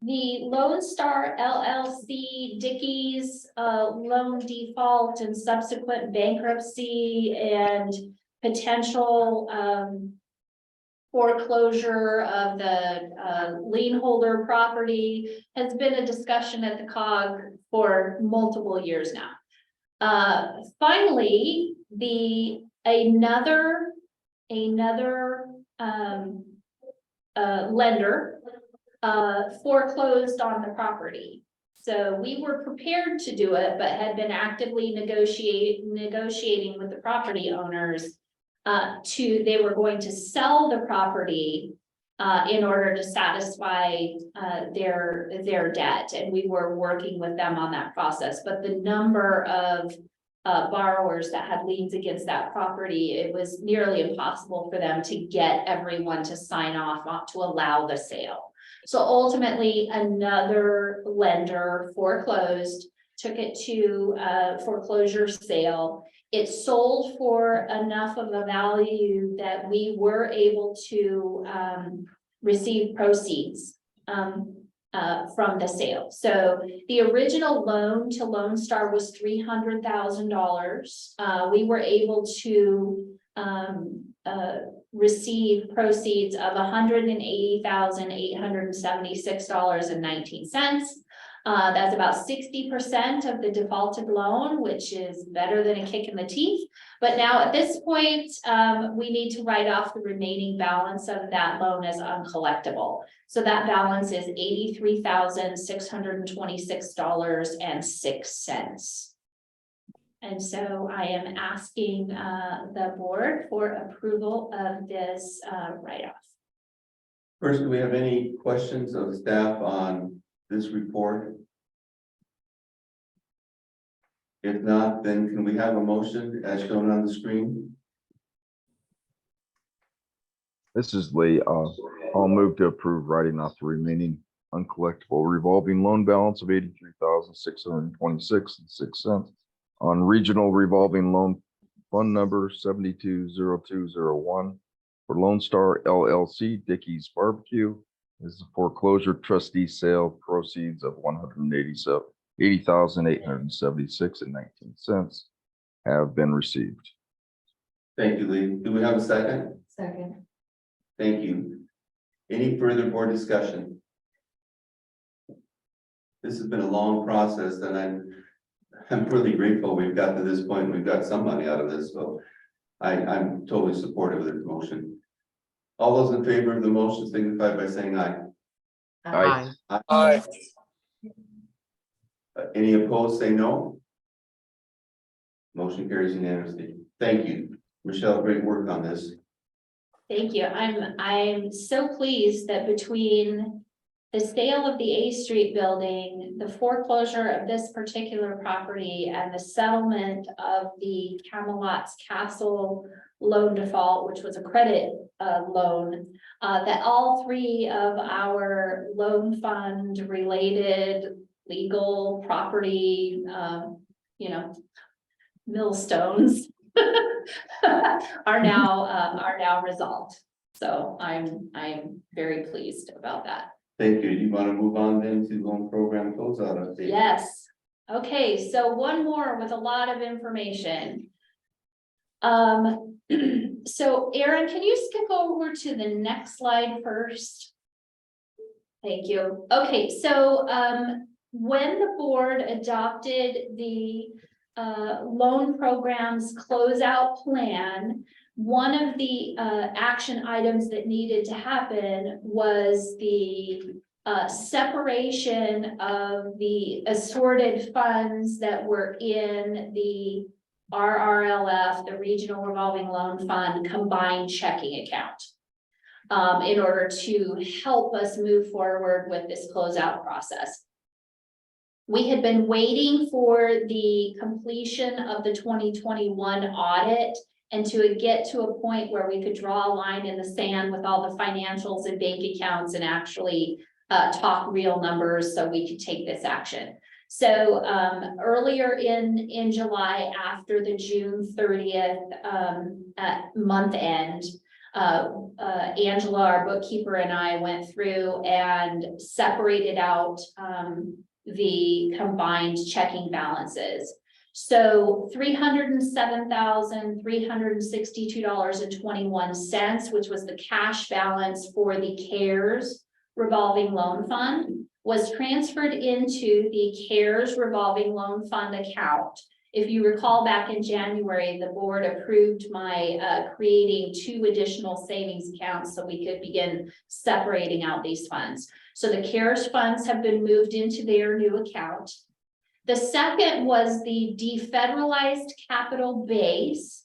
the Lone Star LLC Dickies loan default and subsequent bankruptcy and potential foreclosure of the lien holder property has been a discussion at the COG for multiple years now. Finally, another lender foreclosed on the property. So we were prepared to do it, but had been actively negotiating with the property owners. They were going to sell the property in order to satisfy their debt, and we were working with them on that process. But the number of borrowers that had liens against that property, it was nearly impossible for them to get everyone to sign off to allow the sale. So ultimately, another lender foreclosed, took it to foreclosure sale. It sold for enough of a value that we were able to receive proceeds from the sale. So the original loan to Lone Star was $300,000. We were able to receive proceeds of $180,876.19. That's about 60% of the defaulted loan, which is better than a kick in the teeth. But now at this point, we need to write off the remaining balance of that loan as uncollectible. So that balance is $83,626.06. And so I am asking the board for approval of this write-off. First, do we have any questions of staff on this report? If not, then can we have a motion as shown on the screen? This is Lee. I'll move to approve writing off the remaining uncollectible revolving loan balance of $83,626.06 on regional revolving loan fund number 720201 for Lone Star LLC Dickies Barbecue. This is a foreclosure trustee sale, proceeds of $180,876.19 have been received. Thank you, Lee. Do we have a second? Second. Thank you. Any further board discussion? This has been a long process, and I'm really grateful we've got to this point. We've got some money out of this, so I'm totally supportive of this motion. All those in favor of the motion signify by saying aye. Aye. Aye. Any opposed, say no. Motion carries unanimously. Thank you, Michelle. Great work on this. Thank you. I'm so pleased that between the sale of the A Street building, the foreclosure of this particular property, and the settlement of the Camelot's Castle loan default, which was a credit loan, that all three of our loan fund related legal property, millstones are now resolved. So I'm very pleased about that. Thank you. You want to move on then to loan program closeout update? Yes. Okay, so one more with a lot of information. So Aaron, can you skip over to the next slide first? Thank you. Okay, so when the board adopted the loan program's closeout plan, one of the action items that needed to happen was the separation of the assorted funds that were in the RRLF, the Regional Revolving Loan Fund Combined Checking Account, in order to help us move forward with this closeout process. We had been waiting for the completion of the 2021 audit and to get to a point where we could draw a line in the sand with all the financials and bank accounts and actually talk real numbers so we could take this action. So earlier in July, after the June 30th month end, Angela, our bookkeeper, and I went through and separated out the combined checking balances. So $307,362.21, which was the cash balance for the CARES revolving loan fund, was transferred into the CARES revolving loan fund account. If you recall, back in January, the board approved my creating 2 additional savings accounts so we could begin separating out these funds. So the CARES funds have been moved into their new account. The second was the defederalized capital base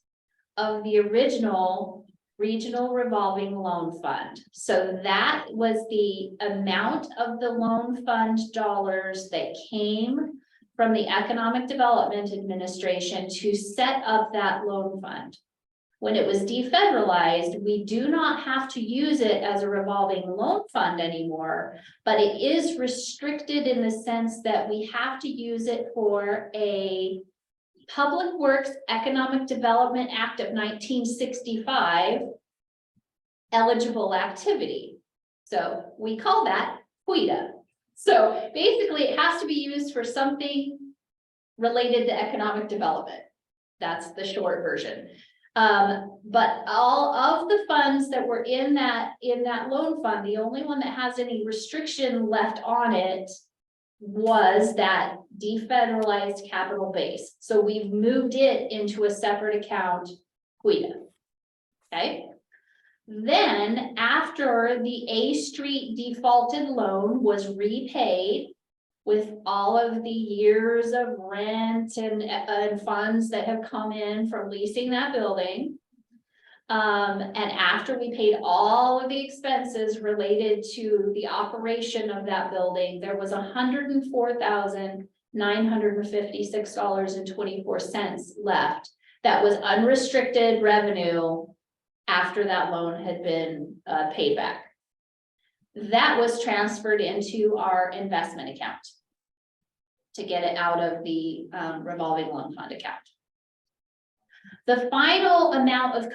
of the original Regional Revolving Loan Fund. So that was the amount of the loan fund dollars that came from the Economic Development Administration to set up that loan fund. When it was defederalized, we do not have to use it as a revolving loan fund anymore, but it is restricted in the sense that we have to use it for a Public Works Economic Development Act of 1965 eligible activity. So we call that PWEDA. So basically it has to be used for something related to economic development. That's the short version. But all of the funds that were in that loan fund, the only one that has any restriction left on it was that defederalized capital base. So we've moved it into a separate account, PWEDA. Okay. Then after the A Street defaulted loan was repaid with all of the years of rent and funds that have come in from leasing that building, and after we paid all of the expenses related to the operation of that building, there was $104,956.24 left. That was unrestricted revenue after that loan had been paid back. That was transferred into our investment account to get it out of the revolving loan fund account. The final amount of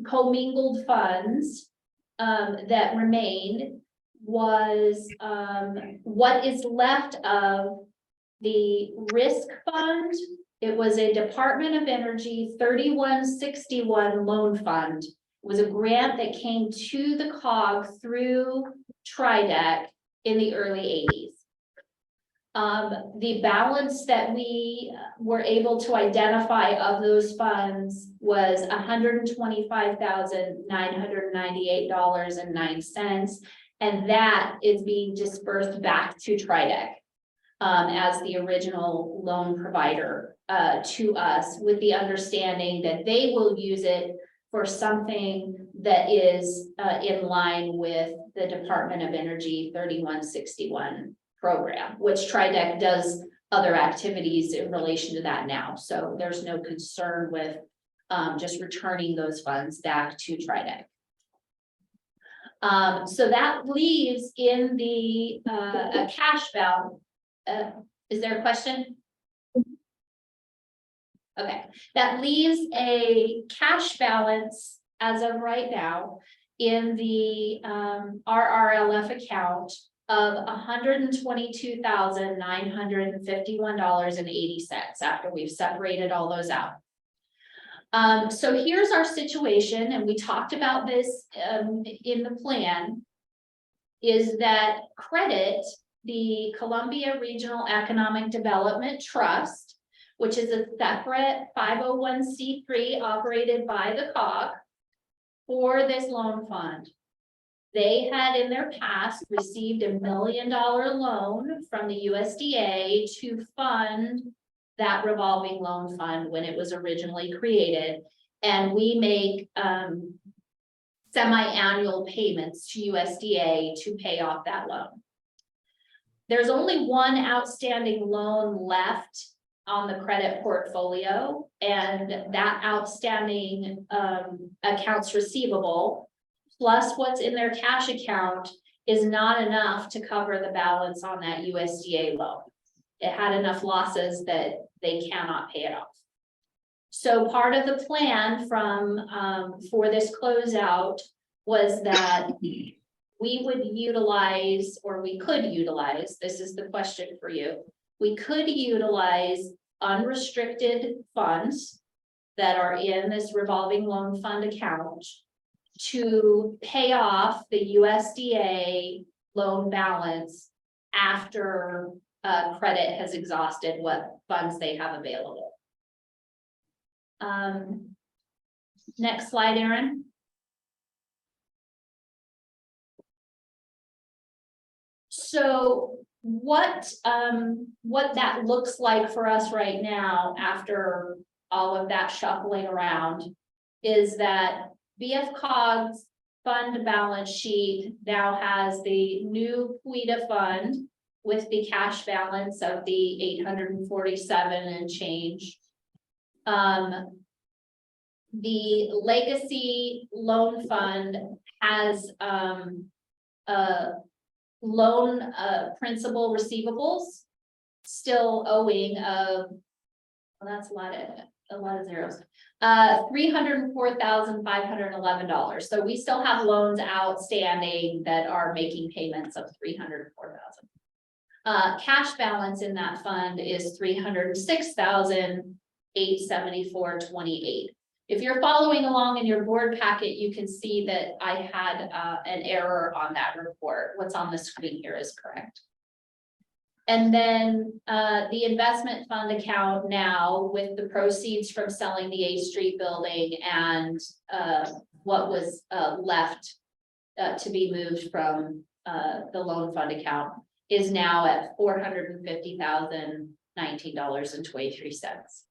commingled funds that remained was what is left of the risk fund. It was a Department of Energy 3161 loan fund. It was a grant that came to the COG through TRIDEC in the early 80s. The balance that we were able to identify of those funds was $125,998.09, and that is being dispersed back to TRIDEC as the original loan provider to us, with the understanding that they will use it for something that is in line with the Department of Energy 3161 program, which TRIDEC does other activities in relation to that now. So there's no concern with just returning those funds back to TRIDEC. So that leaves in the a cash balance. Is there a question? Okay, that leaves a cash balance as of right now in the RRLF account of $122,951.80 after we've separated all those out. So here's our situation, and we talked about this in the plan, is that credit the Columbia Regional Economic Development Trust, which is a separate 501c3 operated by the COG for this loan fund. They had in their past received $1 million loan from the USDA to fund that revolving loan fund when it was originally created. And we make semi-annual payments to USDA to pay off that loan. There's only one outstanding loan left on the credit portfolio, and that outstanding accounts receivable plus what's in their cash account is not enough to cover the balance on that USDA loan. It had enough losses that they cannot pay it off. So part of the plan from for this closeout was that we would utilize, or we could utilize, this is the question for you, we could utilize unrestricted funds that are in this revolving loan fund account to pay off the USDA loan balance after credit has exhausted what funds they have available. Next slide, Erin. So what that looks like for us right now after all of that shuffling around is that BFCOG's fund balance sheet now has the new PWEDA fund with the cash balance of the 847 and change. The legacy loan fund has loan principal receivables still owing of, well, that's a lot of zeros. $304,511. So we still have loans outstanding that are making payments of $304,000. Cash balance in that fund is $306,874.28. If you're following along in your board packet, you can see that I had an error on that report. What's on the screen here is correct. And then the investment fund account now with the proceeds from selling the A Street building and what was left to be moved from the loan fund account is now at $450,019.23.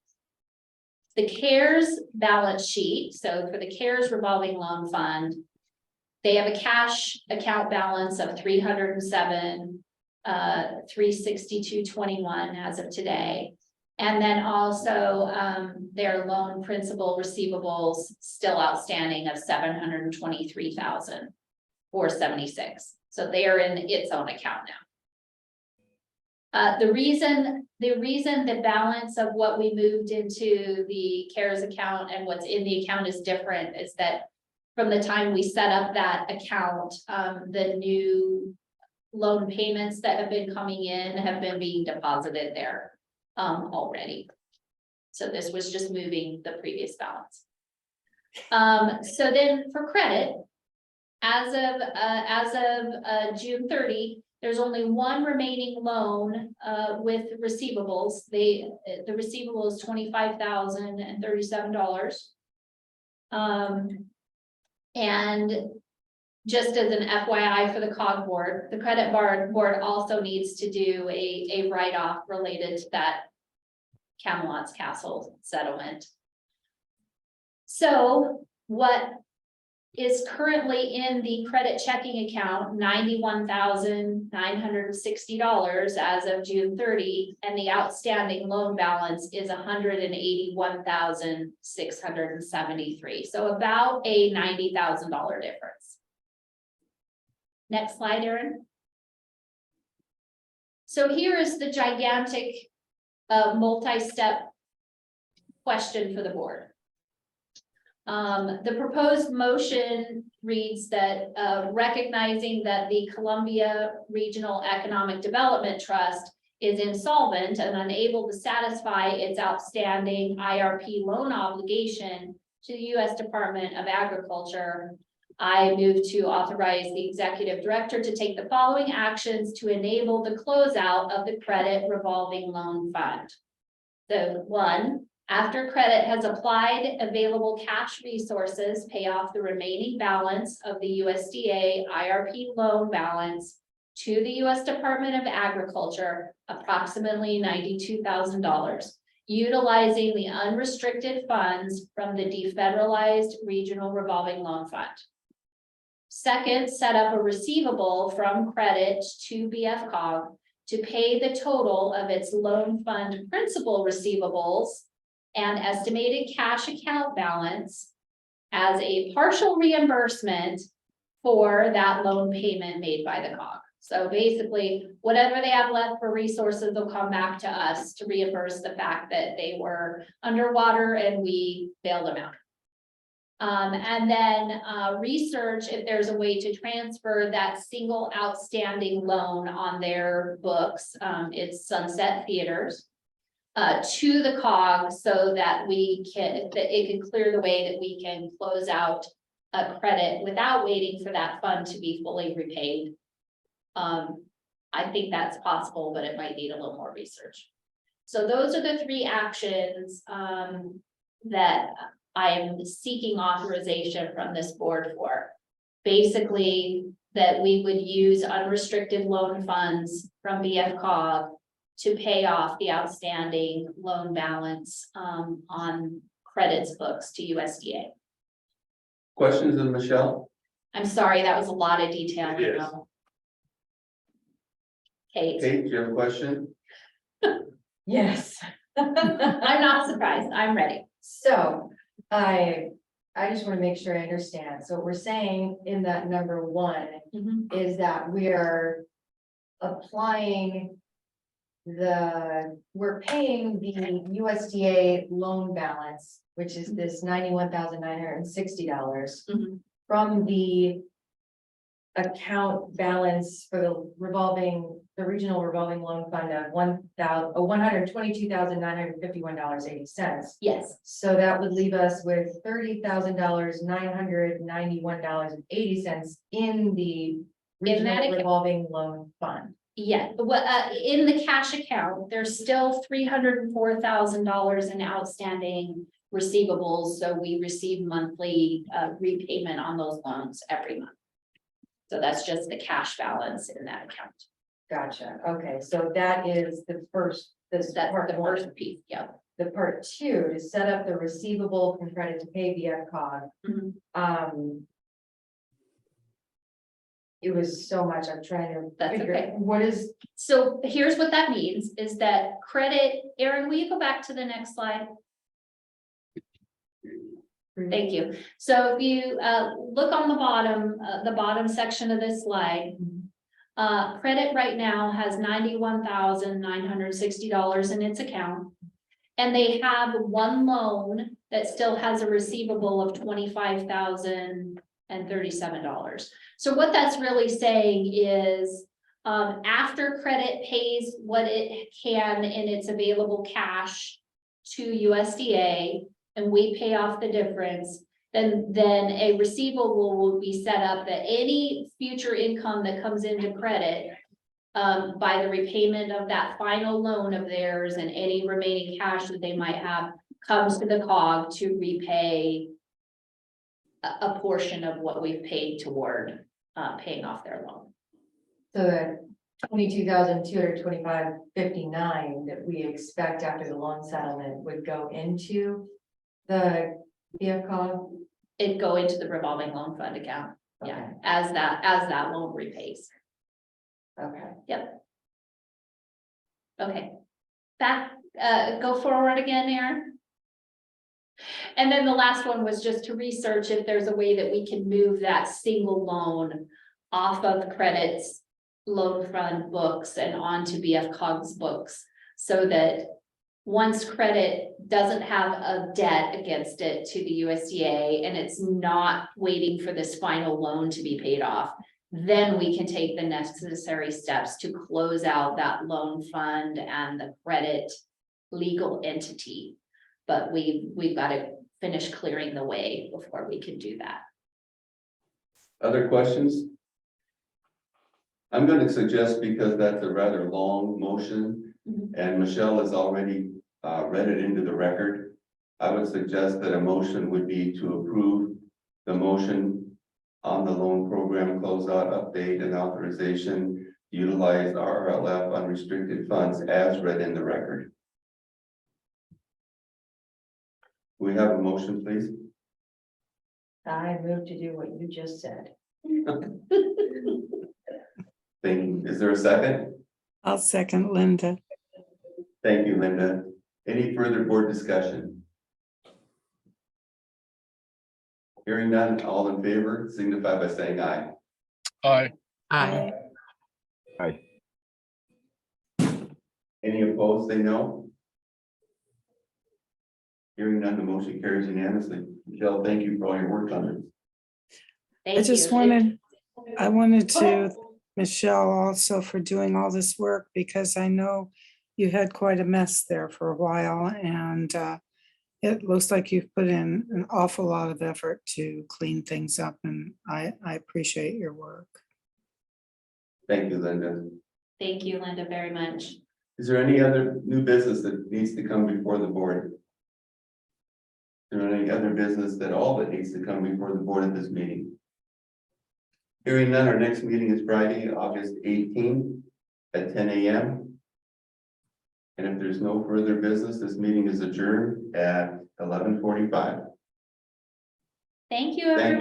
The CARES balance sheet, so for the CARES revolving loan fund, they have a cash account balance of $307,362.21 as of today. And then also their loan principal receivables still outstanding of $723,476. So they are in its own account now. The reason the balance of what we moved into the CARES account and what's in the account is different is that from the time we set up that account, the new loan payments that have been coming in have been being deposited there already. So this was just moving the previous balance. So then for credit, as of June 30, there's only one remaining loan with receivables. The receivable is $25,037. And just as an FYI for the COG board, the credit board also needs to do a write-off related to that Camelot's Castle settlement. So what is currently in the credit checking account, $91,960 as of June 30, and the outstanding loan balance is $181,673. So about a $90,000 difference. Next slide, Erin. So here is the gigantic multi-step question for the board. The proposed motion reads that recognizing that the Columbia Regional Economic Development Trust is insolvent and unable to satisfy its outstanding IRP loan obligation to the U.S. Department of Agriculture, I move to authorize the executive director to take the following actions to enable the closeout of the credit revolving loan fund. So 1, after credit has applied available cash resources, pay off the remaining balance of the USDA IRP loan balance to the U.S. Department of Agriculture, approximately $92,000, utilizing the unrestricted funds from the defederalized regional revolving loan fund. 2nd, set up a receivable from credit to BFCOG to pay the total of its loan fund principal receivables and estimated cash account balance as a partial reimbursement for that loan payment made by the COG. So basically, whatever they have left for resources will come back to us to reimburse the fact that they were underwater and we bailed them out. And then research if there's a way to transfer that single outstanding loan on their books, it's Sunset Theaters, to the COG so that it can clear the way that we can close out a credit without waiting for that fund to be fully repaid. I think that's possible, but it might need a little more research. So those are the 3 actions that I am seeking authorization from this board for. Basically, that we would use unrestricted loan funds from BFCOG to pay off the outstanding loan balance on credits books to USDA. Questions of Michelle? I'm sorry, that was a lot of detail. It is. Kate, Kate, do you have a question? Yes. I'm not surprised. I'm ready. So I just want to make sure I understand. So we're saying in that number 1 is that we're applying we're paying the USDA loan balance, which is this $91,960 from the account balance for the regional revolving loan fund of $122,951.80. Yes. So that would leave us with $30,991.80 in the regional account. revolving loan fund. Yeah, in the cash account, there's still $304,000 in outstanding receivables. So we receive monthly repayment on those loans every month. So that's just the cash balance in that account. Gotcha. Okay, so that is the first, That's part the 1. first piece, yeah. The part 2 to set up the receivable from credit to pay BFCOG. It was so much. I'm trying to figure okay. out what is. So here's what that means is that credit, Aaron, will you go back to the next slide? Thank you. So if you look on the bottom section of this slide, credit right now has $91,960 in its account. And they have 1 loan that still has a receivable of $25,037. So what that's really saying is after credit pays what it can in its available cash to USDA, and we pay off the difference, then a receivable will be set up that any future income that comes into credit by the repayment of that final loan of theirs and any remaining cash that they might have comes to the COG to repay a portion of what we've paid toward paying off their loan. So that $22,225.59 that we expect after the loan settlement would go into the BFCOG? It'd go into the revolving loan fund account, yeah, as that loan repays. Okay. Yep. Okay. Go forward again, Aaron. And then the last one was just to research if there's a way that we can move that single loan off of credits loan fund books and onto BFCOG's books, so that once credit doesn't have a debt against it to the USDA and it's not waiting for this final loan to be paid off, then we can take the necessary steps to close out that loan fund and the credit legal entity. But we've got to finish clearing the way before we can do that. Other questions? I'm going to suggest, because that's a rather long motion, and Michelle has already read it into the record, I would suggest that a motion would be to approve the motion on the loan program closeout update and authorization to utilize RRLF unrestricted funds as read in the record. We have a motion, please. I move to do what you just said. Thank you. Is there a second? I'll second Linda. Thank you, Linda. Any further board discussion? Hearing none, all in favor, signify by saying aye. Aye. Aye. Aye. Any opposed, say no. Hearing none, the motion carries unanimously. Michelle, thank you for all your work on it. I wanted to, Michelle, also for doing all this work, because I know you had quite a mess there for a while, and it looks like you've put in an awful lot of effort to clean things up, and I appreciate your work. Thank you, Linda. Thank you, Linda, very much. Is there any other new business that needs to come before the board? Is there any other business that needs to come before the board at this meeting? Hearing none, our next meeting is Friday, August 18th at 10 a.m. And if there's no further business, this meeting is adjourned at 11:45. Thank you, everyone.